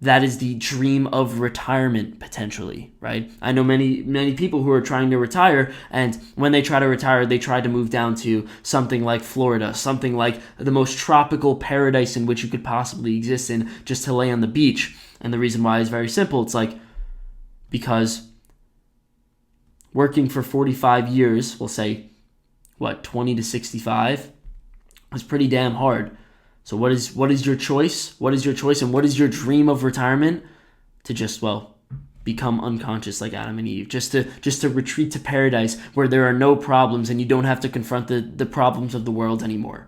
that is the dream of retirement, potentially, right? I know many people who are trying to retire, and when they try to retire, they try to move down to something like Florida, something like the most tropical paradise in which you could possibly exist in, just to lay on the beach. And the reason why is very simple. It's like, because working for 45 years, we'll say, 20 to 65, was pretty damn hard. So what is your choice? What is your choice, and what is your dream of retirement? To just, well, become unconscious like Adam and Eve, just to retreat to paradise where there are no problems and you don't have to confront the problems of the world anymore.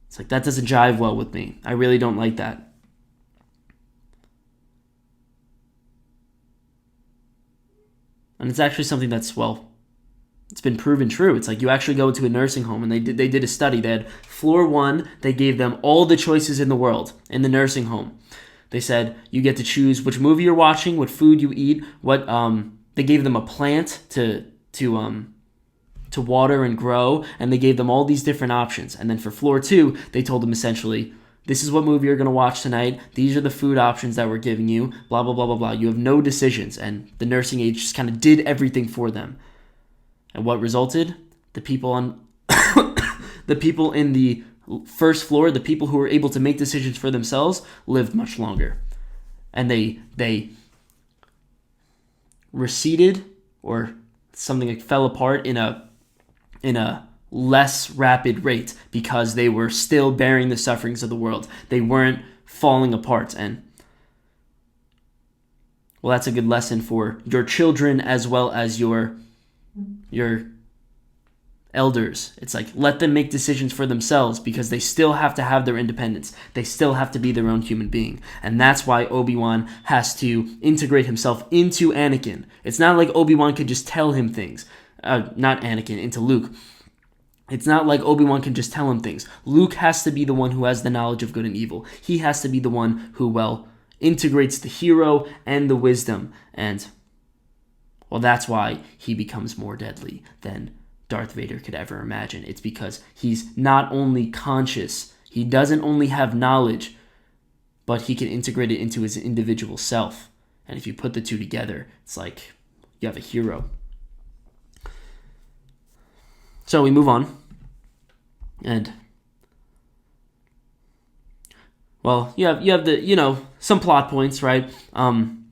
It's like, that doesn't jive well with me. I really don't like that. And it's actually something that's, well, it's been proven true. It's like, you actually go into a nursing home, and they did a study. They had floor 1, they gave them all the choices in the world in the nursing home. They said, you get to choose which movie you're watching, what food you eat, what they gave them a plant to water and grow, and they gave them all these different options. And then for floor 2, they told them essentially, this is what movie you're going to watch tonight. These are the food options that we're giving you. Blah, blah, blah, blah, blah. You have no decisions. And the nursing aide just kind of did everything for them. And what resulted? The people in the first floor, the people who were able to make decisions for themselves, lived much longer. And they receded, or something like fell apart in a less rapid rate, because they were still bearing the sufferings of the world. They weren't falling apart. And, well, that's a good lesson for your children as well as your elders. It's like, let them make decisions for themselves, because they still have to have their independence. They still have to be their own human being. And that's why Obi-Wan has to integrate himself into Anakin. It's not like Obi-Wan could just tell him things. Not Anakin, into Luke. It's not like Obi-Wan can just tell him things. Luke has to be the one who has the knowledge of good and evil. He has to be the one who, well, integrates the hero and the wisdom. And, well, that's why he becomes more deadly than Darth Vader could ever imagine. It's because he's not only conscious, he doesn't only have knowledge, but he can integrate it into his individual self. And if you put the two together, it's like you have a hero. So we move on, and, well, you have the, some plot points, right? Han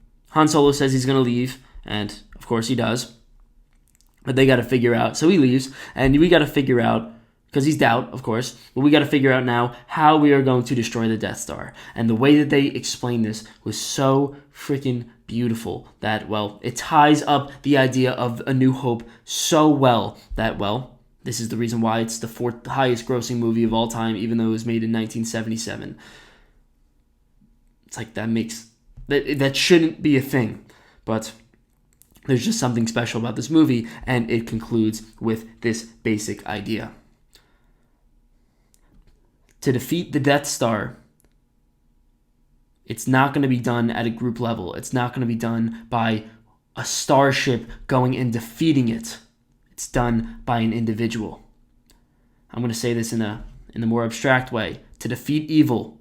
Solo says he's going to leave, and of course he does, but they got to figure out, so he leaves, and we got to figure out, because he's doubt, of course, but we got to figure out now how we are going to destroy the Death Star. And the way that they explained this was so freaking beautiful that, well, it ties up the idea of A New Hope so well that, well, this is the reason why it's the 4th highest grossing movie of all time, even though it was made in 1977. It's like, that shouldn't be a thing. But there's just something special about this movie, and it concludes with this basic idea. To defeat the Death Star, it's not going to be done at a group level. It's not going to be done by a starship going and defeating it. It's done by an individual. I'm going to say this in a more abstract way. To defeat evil,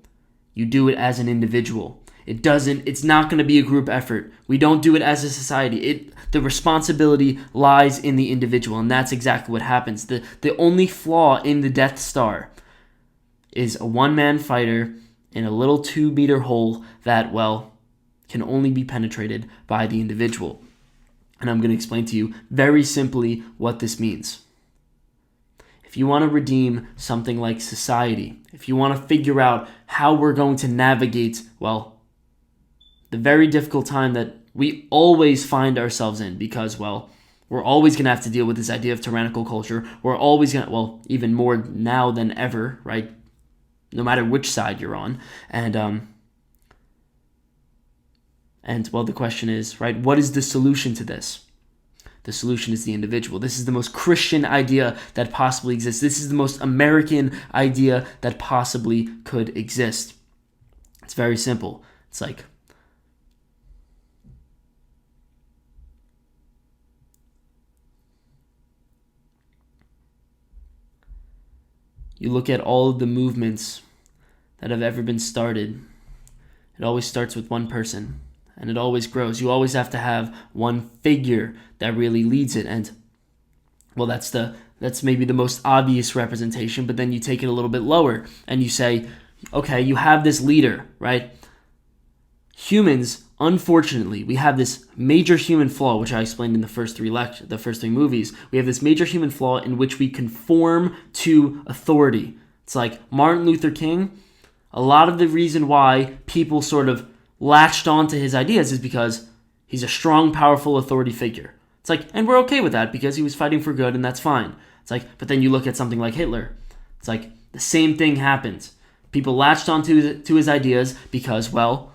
you do it as an individual. It's not going to be a group effort. We don't do it as a society. The responsibility lies in the individual, and that's exactly what happens. The only flaw in the Death Star is a one-man fighter in a little 2-meter hole that, well, can only be penetrated by the individual. And I'm going to explain to you very simply what this means. If you want to redeem something like society, if you want to figure out how we're going to navigate, well, the very difficult time that we always find ourselves in, because, well, we're always going to have to deal with this idea of tyrannical culture. We're always going to, well, even more now than ever, right? No matter which side you're on. And, well, the question is, right, what is the solution to this? The solution is the individual. This is the most Christian idea that possibly exists. This is the most American idea that possibly could exist. It's very simple. It's like, you look at all of the movements that have ever been started, it always starts with one person. And it always grows. You always have to have one figure that really leads it. And, well, that's maybe the most obvious representation, but then you take it a little bit lower and you say, okay, you have this leader, right? Humans, unfortunately, we have this major human flaw, which I explained in the first three movies. We have this major human flaw in which we conform to authority. It's like Martin Luther King. A lot of the reason why people sort of latched onto his ideas is because He's a strong, powerful authority figure. It's like, and we're okay with that because he was fighting for good, and that's fine. It's like, but then you look at something like Hitler. It's like the same thing happened. People latched onto to his ideas because, well,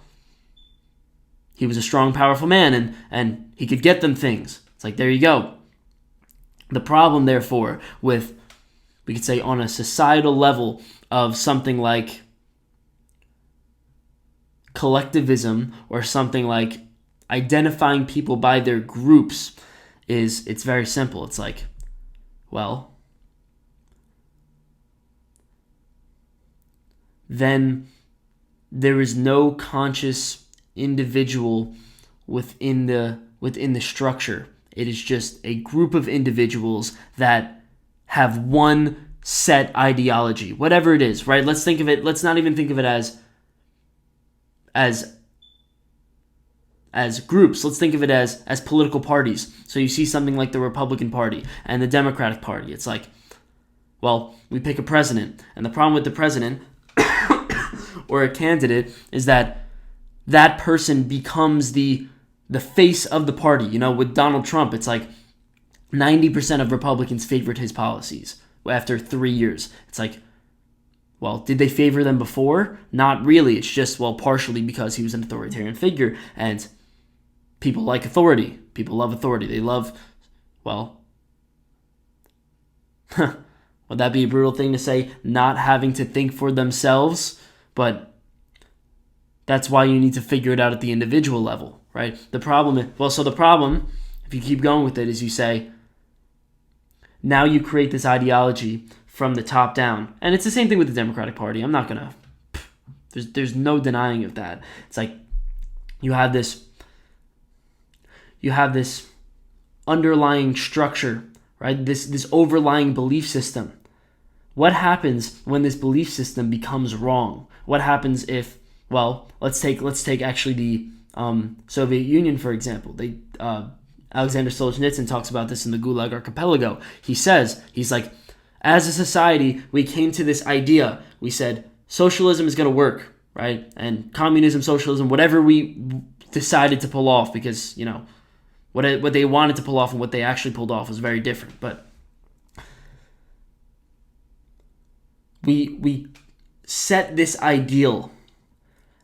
he was a strong, powerful man, and he could get them things. It's like, there you go. The problem, therefore, with, we could say, on a societal level of something like collectivism or something like identifying people by their groups is, it's very simple. It's like, well, then there is no conscious individual within the structure. It is just a group of individuals that have one set ideology, whatever it is, right? Let's not even think of it as groups. Let's think of it as political parties. So you see something like the Republican Party and the Democratic Party. It's like, well, we pick a president, and the problem with the president or a candidate is that that person becomes the face of the party. You know, with Donald Trump, it's like 90% of Republicans favored his policies after 3 years. It's like, well, did they favor them before? Not really. It's just, well, partially because he was an authoritarian figure, and people like authority. People love authority. They love, well, would that be a brutal thing to say? Not having to think for themselves, but that's why you need to figure it out at the individual level, right? The problem, if you keep going with it, is you say, now you create this ideology from the top down. And it's the same thing with the Democratic Party. I'm not going to, there's no denying of that. It's like, you have this underlying structure, right? This overlying belief system. What happens when this belief system becomes wrong? What happens if, well, let's take actually the Soviet Union, for example. Alexander Solzhenitsyn talks about this in the Gulag Archipelago. He's like, as a society, we came to this idea. We said, socialism is going to work, right? And communism, socialism, whatever we decided to pull off, because, you know, what they wanted to pull off and what they actually pulled off was very different. But we set this ideal,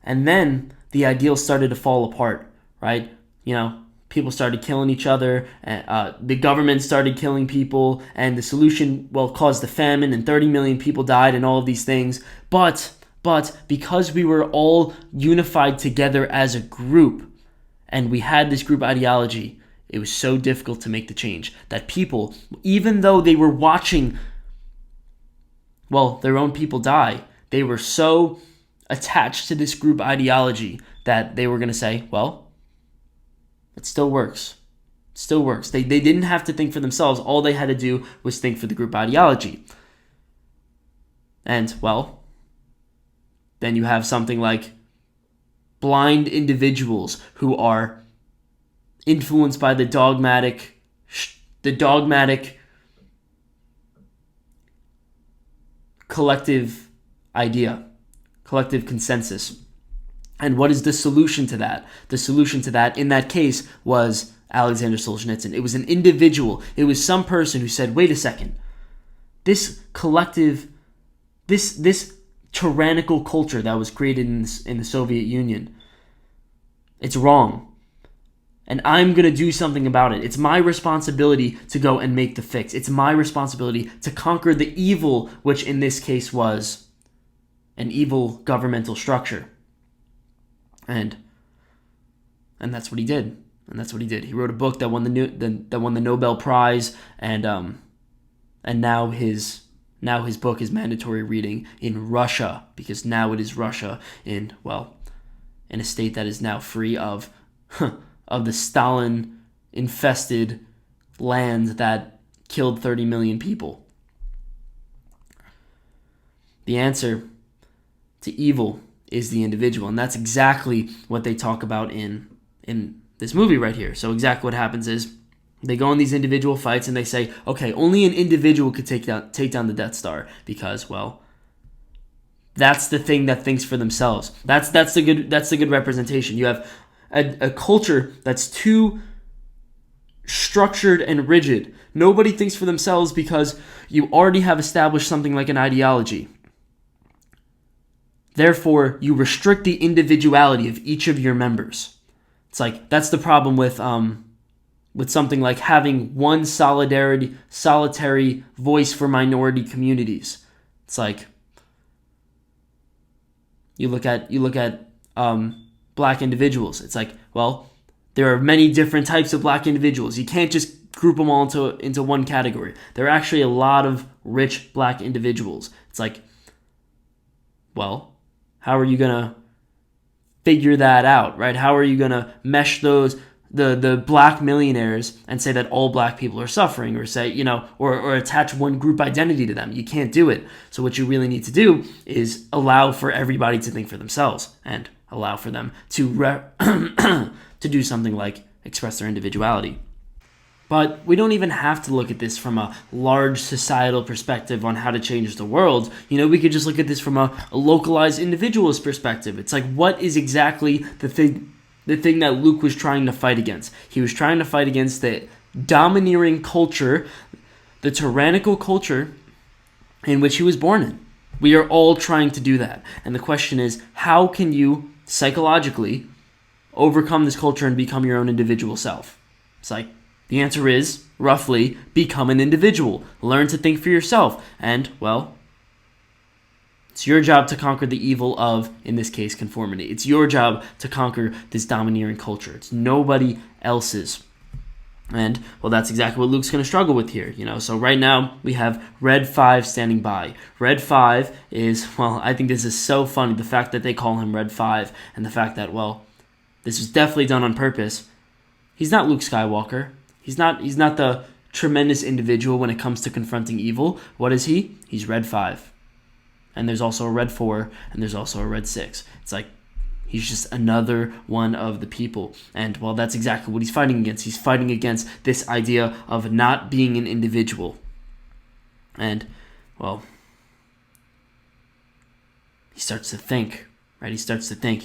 and then the ideal started to fall apart, right? You know, people started killing each other, the government started killing people, and the solution, well, caused the famine, and 30 million people died, and all of these things. But because we were all unified together as a group, and we had this group ideology, it was so difficult to make the change that people, even though they were watching, well, their own people die, they were so attached to this group ideology that they were going to say, well, it still works. It still works. They didn't have to think for themselves. All they had to do was think for the group ideology. And, well, then you have something like blind individuals who are influenced by the dogmatic collective idea, collective consensus. And what is the solution to that? The solution to that, in that case, was Alexander Solzhenitsyn. It was an individual. It was some person who said, wait a second, this collective, this tyrannical culture that was created in the Soviet Union, it's wrong. And I'm going to do something about it. It's my responsibility to go and make the fix. It's my responsibility to conquer the evil, which in this case was an evil governmental structure. And that's what he did. And that's what he did. He wrote a book that won the Nobel Prize, and now his book is mandatory reading in Russia, because now it is Russia in a state that is now free of the Stalin-infested land that killed 30 million people. The answer to evil is the individual, and that's exactly what they talk about in this movie right here. So exactly what happens is they go on these individual fights and they say, okay, only an individual could take down the Death Star, because, well, that's the thing that thinks for themselves. That's the good representation. You have a culture that's too structured and rigid. Nobody thinks for themselves because you already have established something like an ideology. Therefore, you restrict the individuality of each of your members. It's like, that's the problem with something like having one solitary voice for minority communities. It's like, you look at black individuals. It's like, well, there are many different types of black individuals. You can't just group them all into one category. There are actually a lot of rich black individuals. It's like, well, how are you gonna figure that out, right? How are you gonna mesh those the black millionaires and say that all black people are suffering, or say, or attach one group identity to them? You can't do it. So what you really need to do is allow for everybody to think for themselves and allow for them to to do something like express their individuality. But we don't even have to look at this from a large societal perspective on how to change the world. We could just look at this from a localized individualist perspective. It's like, what is exactly the thing that Luke was trying to fight against? He was trying to fight against the domineering culture, the tyrannical culture in which he was born in. We are all trying to do that. And the question is, how can you psychologically overcome this culture and become your own individual self? It's like, the answer is, roughly, become an individual. Learn to think for yourself. And, well, it's your job to conquer the evil of, in this case, conformity. It's your job to conquer this domineering culture. It's nobody else's. And, well, that's exactly what Luke's going to struggle with here. So right now, we have Red 5 standing by. Red 5 is, well, I think this is so funny, the fact that they call him Red 5, and the fact that, well, this was definitely done on purpose. He's not Luke Skywalker. He's not the tremendous individual when it comes to confronting evil. What is he? He's Red 5. And there's also a Red 4, and there's also a Red 6. It's like, he's just another one of the people. And, well, that's exactly what he's fighting against. He's fighting against this idea of not being an individual. And, well, he starts to think, right? He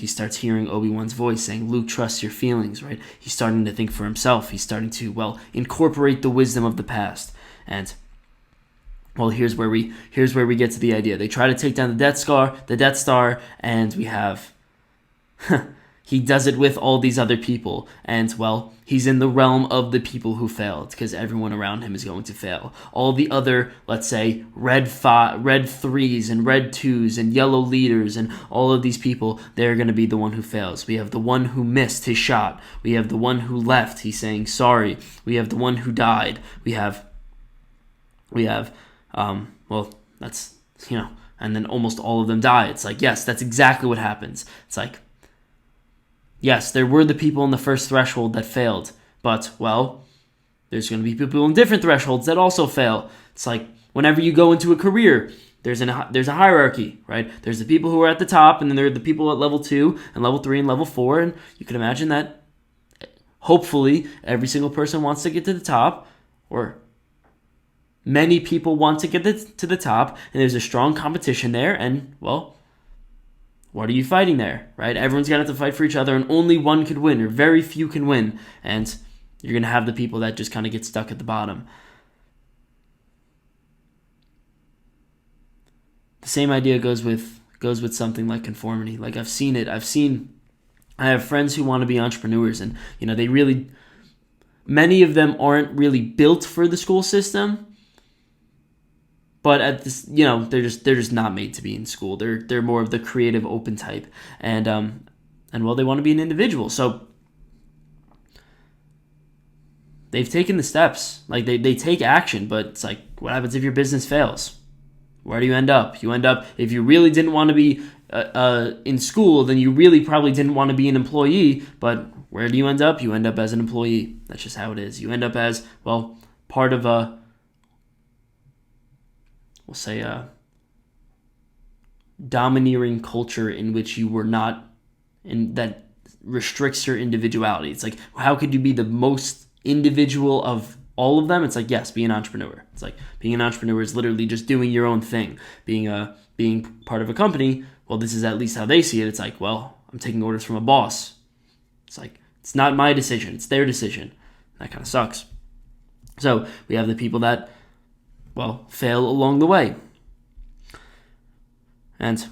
starts hearing Obi-Wan's voice saying, Luke, trust your feelings, right? He's starting to think for himself. He's starting to, well, incorporate the wisdom of the past. And, well, here's where we get to the idea. They try to take down the Death Star, and we have he does it with all these other people, and, well, he's in the realm of the people who failed, because everyone around him is going to fail. All the other, let's say, red 3s and red 2s and yellow leaders and all of these people, they're going to be the one who fails. We have the one who missed his shot. We have the one who left. He's saying sorry. We have the one who died. We have, well, that's, and then almost all of them die. It's like, yes, that's exactly what happens. It's like, yes, there were the people in the first threshold that failed, but, well, there's going to be people in different thresholds that also fail. It's like, whenever you go into a career, there's a hierarchy, right? There's the people who are at the top, and then there are the people at level 2 and level 3 and level 4, and you can imagine that hopefully every single person wants to get to the top, or many people want to get to the top, and there's a strong competition there, and, well, what are you fighting there, right? Everyone's going to have to fight for each other, and only one could win, or very few can win, and you're going to have the people that just kind of get stuck at the bottom. The same idea goes with something like conformity. Like, I've seen it. I have friends who want to be entrepreneurs, and, many of them aren't really built for the school system. But at this, they're just not made to be in school. They're more of the creative, open type, and well, they want to be an individual. So they've taken the steps, like they take action. But it's like, what happens if your business fails? Where do you end up? You end up, if you really didn't want to be in school, then you really probably didn't want to be an employee. But where do you end up? You end up as an employee. That's just how it is. You end up as, well, part of we'll say a domineering culture in which you were not, and that restricts your individuality. It's like, how could you be the most individual of all of them? It's like, yes, be an entrepreneur. It's like, being an entrepreneur is literally just doing your own thing. Being part of a company, well, this is at least how they see it. It's like, well, I'm taking orders from a boss. It's like, it's not my decision, it's their decision. That kind of sucks. So we have the people that, well, fail along the way. And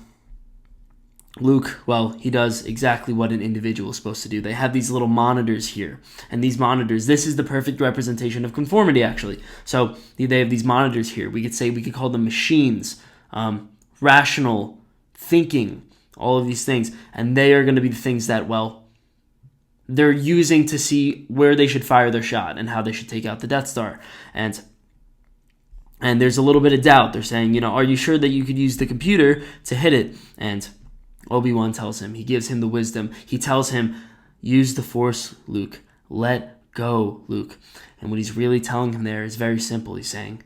Luke, well, he does exactly what an individual is supposed to do. They have these little monitors here. And these monitors, this is the perfect representation of conformity, actually. So they have these monitors here. We could call them machines, rational thinking, all of these things. And they are going to be the things that, well, they're using to see where they should fire their shot and how they should take out the Death Star. And there's a little bit of doubt. They're saying, are you sure that you could use the computer to hit it? And Obi-Wan tells him, he gives him the wisdom. He tells him, use the Force, Luke. Let go, Luke. And what he's really telling him there is very simple. He's saying,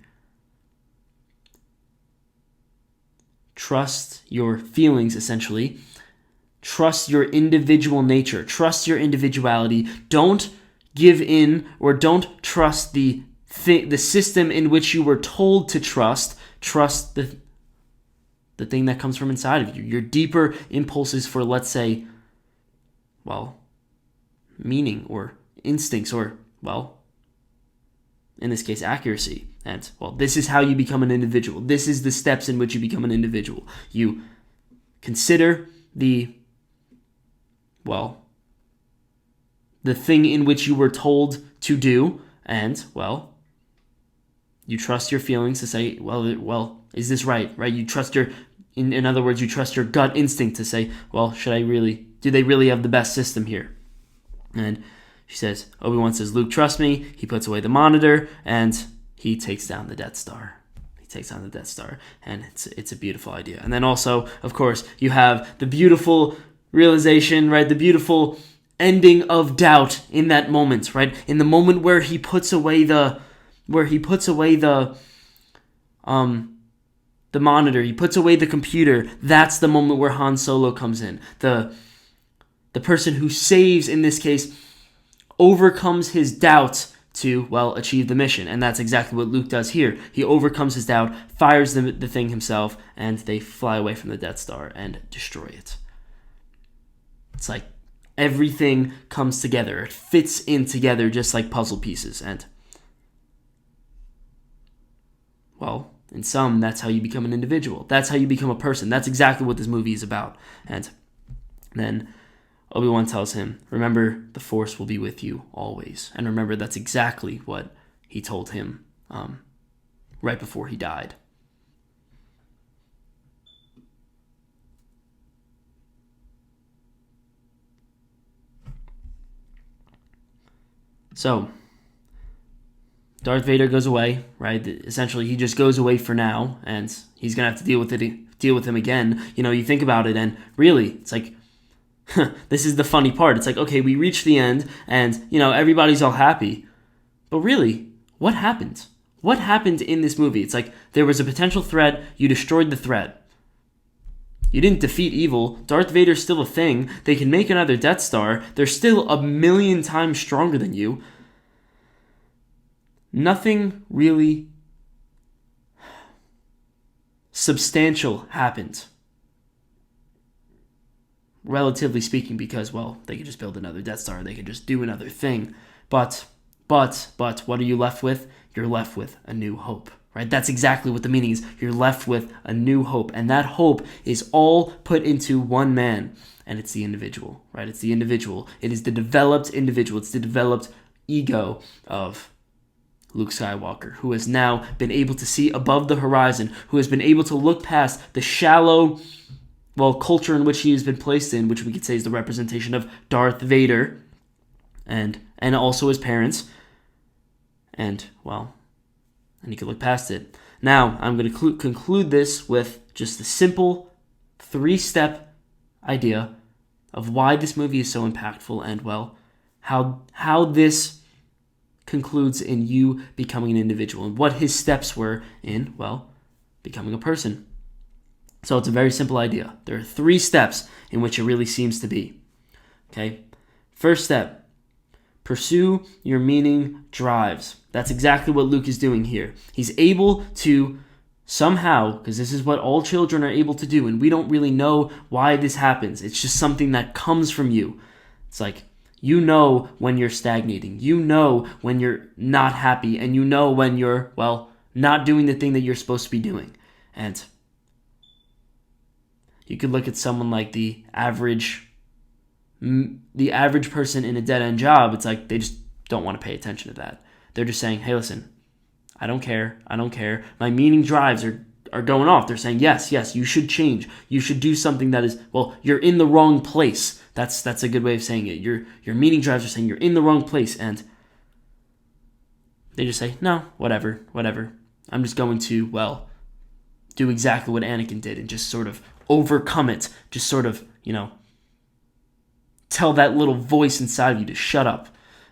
trust your feelings, essentially. Trust your individual nature. Trust your individuality. Don't give in or don't trust the system in which you were told to trust. Trust the thing that comes from inside of you. Your deeper impulses for, let's say, well, meaning or instincts or, well, in this case, accuracy. And, well, this is how you become an individual. This is the steps in which you become an individual. You consider the thing in which you were told to do, and, well, you trust your feelings to say, well, is this right? Right? You trust in other words, you trust your gut instinct to say, well, do they really have the best system here? And Obi-Wan says, Luke, trust me. He puts away the monitor, and he takes down the Death Star. And it's a beautiful idea. And then also, of course, you have the beautiful realization, right? The beautiful ending of doubt in that moment, right? In the moment where he puts away the monitor, he puts away the computer, that's the moment where Han Solo comes in. The person who saves, in this case, overcomes his doubt to, well, achieve the mission. And that's exactly what Luke does here. He overcomes his doubt, fires the thing himself, and they fly away from the Death Star and destroy it. It's like everything comes together. It fits in together just like puzzle pieces. And, well, in some, that's how you become an individual. That's how you become a person. That's exactly what this movie is about. And then Obi-Wan tells him, remember, the Force will be with you always. And remember, that's exactly what he told him right before he died. So, Darth Vader goes away, right? Essentially, he just goes away for now, and he's gonna have to deal with him again. You think about it, and really, it's like, this is the funny part. It's like, okay, we reached the end, and everybody's all happy, but really, what happened? What happened in this movie? It's like there was a potential threat. You destroyed the threat. You didn't defeat evil. Darth Vader's still a thing. They can make another Death Star. They're still 1,000,000 times stronger than you. Nothing really substantial happened. Relatively speaking, because, well, they could just build another Death Star. They could just do another thing. But, what are you left with? You're left with a new hope. Right? That's exactly what the meaning is. You're left with a new hope. And that hope is all put into one man. And it's the individual. Right? It's the individual. It is the developed individual. It's the developed ego of Luke Skywalker, who has now been able to see above the horizon, who has been able to look past the shallow, well, culture in which he has been placed in, which we could say is the representation of Darth Vader and also his parents. And, well, and he could look past it. Now, I'm going to conclude this with just the simple 3-step idea of why this movie is so impactful and, well, how this concludes in you becoming an individual and what his steps were in, well, becoming a person. So it's a very simple idea. There are 3 steps in which it really seems to be. Okay? First step, pursue your meaning drives. That's exactly what Luke is doing here. He's able to somehow, because this is what all children are able to do, and we don't really know why this happens. It's just something that comes from you. It's like You know when you're stagnating. You know when you're not happy, and you know when you're, well, not doing the thing that you're supposed to be doing. And you could look at someone like the average person in a dead-end job. It's like they just don't want to pay attention to that. They're just saying, hey, listen, I don't care. My meaning drives are going off. They're saying, yes, you should change. You should do something that is, well, you're in the wrong place. That's a good way of saying it. Your meaning drives are saying you're in the wrong place, and they just say, no, whatever. I'm just going to, well, do exactly what Anakin did and just sort of overcome it. Just sort of, tell that little voice inside of you to shut up.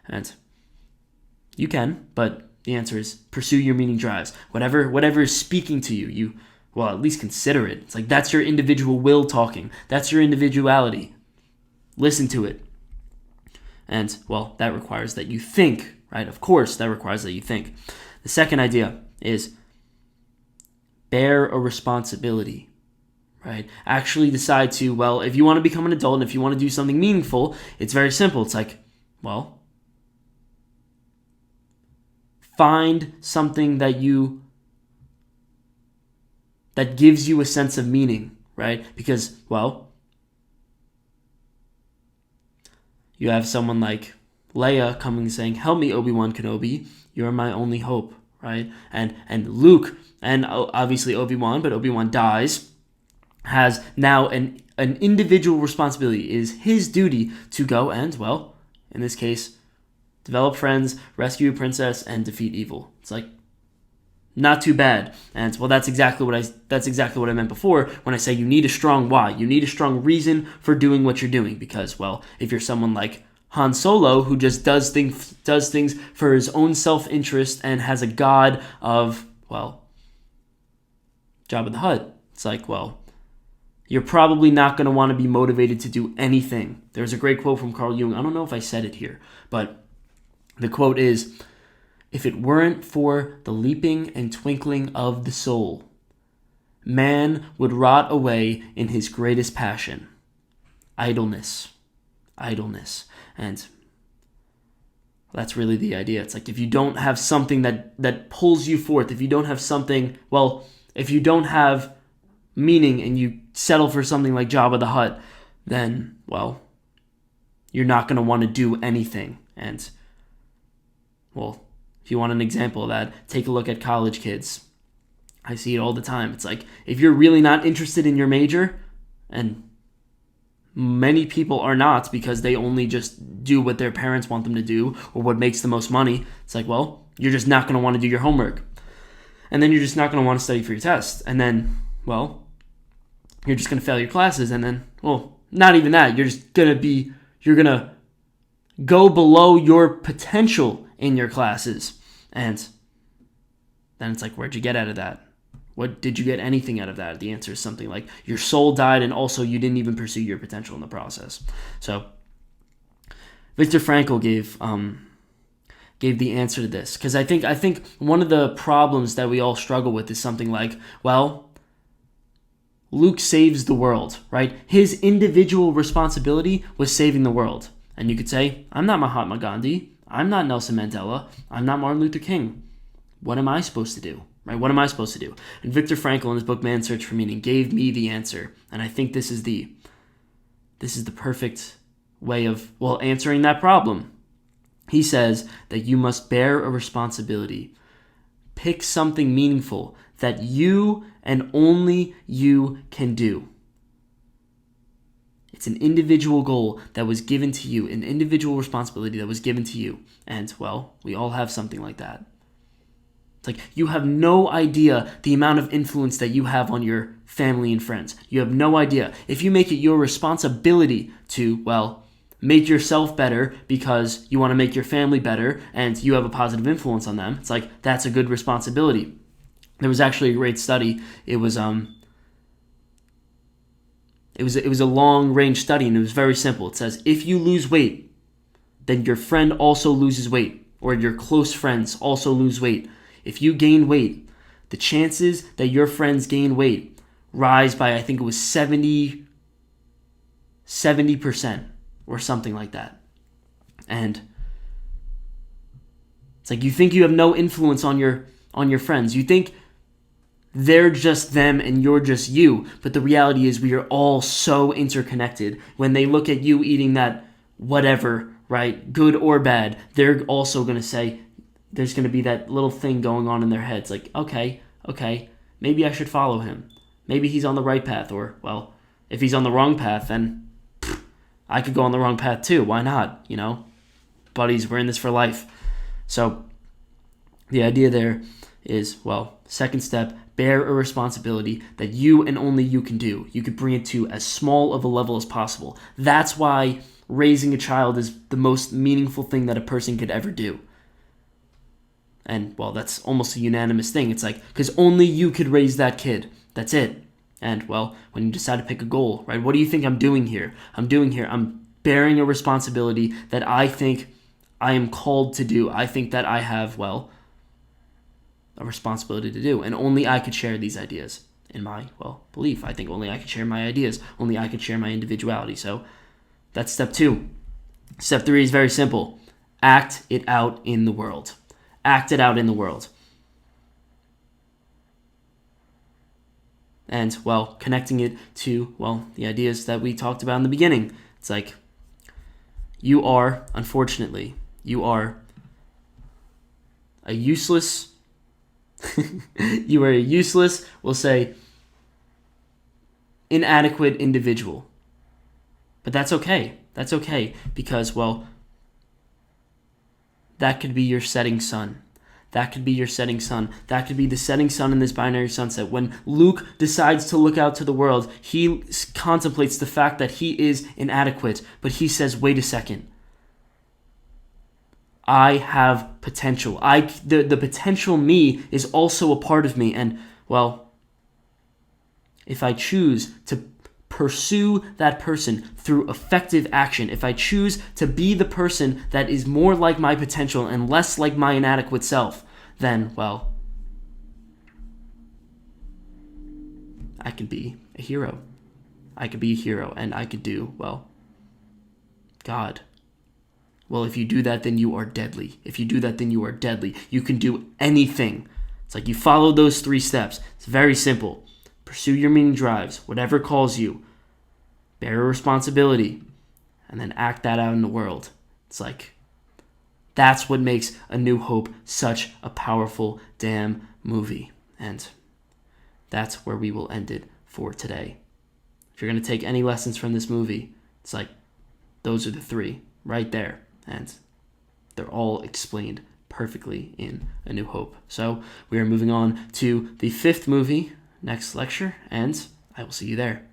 And you can, but the answer is pursue your meaning drives. Whatever is speaking to you, well, at least consider it. It's like that's your individual will talking. That's your individuality. Listen to it. And, well, that requires that you think, right? Of course, that requires that you think. The second idea is bear a responsibility, right? Actually decide to, well, if you want to become an adult and if you want to do something meaningful, it's very simple. It's like, well, find something that gives you a sense of meaning, right? Because, well, you have someone like Leia coming and saying, help me, Obi-Wan Kenobi, you're my only hope, right? And Luke, and obviously Obi-Wan, but Obi-Wan dies, has now an individual responsibility. It is his duty to go and, well, in this case, develop friends, rescue a princess, and defeat evil. It's like, not too bad. And, well, that's exactly what I meant before when I say you need a strong why. You need a strong reason for doing what you're doing. Because, well, if you're someone like Han Solo who just does things for his own self-interest and has a god of, well, Jabba the Hutt, it's like, well, you're probably not going to want to be motivated to do anything. There's a great quote from Carl Jung. I don't know if I said it here, but the quote is, if it weren't for the leaping and twinkling of the soul, man would rot away in his greatest passion, idleness. And that's really the idea. It's like if you don't have something that pulls you forth, if you don't have something, well, if you don't have meaning and you settle for something like Jabba the Hutt, then, well, you're not going to want to do anything. And, well, if you want an example of that, take a look at college kids. I see it all the time. It's like, if you're really not interested in your major, and many people are not because they only just do what their parents want them to do or what makes the most money, it's like, well, you're just not going to want to do your homework. And then you're just not going to want to study for your test. And then, well, you're just going to fail your classes. And then, well, not even that. You're going to go below your potential in your classes. And then it's like, where'd you get out of that? What did you get anything out of that? The answer is something like your soul died and also you didn't even pursue your potential in the process. So Viktor Frankl gave the answer to this, because I think one of the problems that we all struggle with is something like, well, Luke saves the world, right? His individual responsibility was saving the world. And you could say, I'm not Mahatma Gandhi. I'm not Nelson Mandela. I'm not Martin Luther King. What am I supposed to do? Right? What am I supposed to do? And Viktor Frankl in his book Man's Search for Meaning gave me the answer. And I think this is the perfect way of, well, answering that problem. He says that you must bear a responsibility. Pick something meaningful that you and only you can do. It's an individual goal that was given to you, an individual responsibility that was given to you. And, well, we all have something like that. It's like you have no idea the amount of influence that you have on your family and friends. You have no idea. If you make it your responsibility to, well, make yourself better because you want to make your family better and you have a positive influence on them, it's like that's a good responsibility. There was actually a great study. It was a long range study, and it was very simple. It says if you lose weight, then your friend also loses weight, or your close friends also lose weight. If you gain weight, the chances that your friends gain weight rise by, I think it was 70% or something like that. And it's like you think you have no influence on your friends. You think they're just them and you're just you. But the reality is we are all so interconnected. When they look at you eating that whatever, right, good or bad, they're also going to say, there's going to be that little thing going on in their heads. Like, okay, maybe I should follow him. Maybe he's on the right path. Or, well, if he's on the wrong path, then I could go on the wrong path too. Why not? Buddies, we're in this for life. So the idea there is, well, second step, bear a responsibility that you and only you can do. You could bring it to as small of a level as possible. That's why raising a child is the most meaningful thing that a person could ever do. And, well, that's almost a unanimous thing. It's like, because only you could raise that kid. That's it. And, well, when you decide to pick a goal, right, what do you think I'm doing here? I'm bearing a responsibility that I think I am called to do. I think that I have, well, a responsibility to do. And only I could share these ideas in my, well, belief. I think only I could share my ideas. Only I could share my individuality. So that's step 2. Step 3 is very simple. Act it out in the world. Act it out in the world. And, well, connecting it to, well, the ideas that we talked about in the beginning. It's like, unfortunately, you are a useless, we'll say, inadequate individual. But that's okay. That's okay because, well, that could be your setting sun. That could be your setting sun. That could be the setting sun in this binary sunset. When Luke decides to look out to the world, he contemplates the fact that he is inadequate, but he says, wait a second. I have potential. The potential me is also a part of me. And, well, if I choose to pursue that person through effective action, if I choose to be the person that is more like my potential and less like my inadequate self, then, well, I could be a hero. I could be a hero and I could do, well, God. Well, if you do that, then you are deadly. If you do that, then you are deadly. You can do anything. It's like you follow those 3 steps. It's very simple. Pursue your meaning drives, whatever calls you. Bear a responsibility, and then act that out in the world. It's like, that's what makes A New Hope such a powerful damn movie. And that's where we will end it for today. If you're going to take any lessons from this movie, it's like, those are the 3 right there. And they're all explained perfectly in A New Hope. So we are moving on to the 5th movie next lecture, and I will see you there.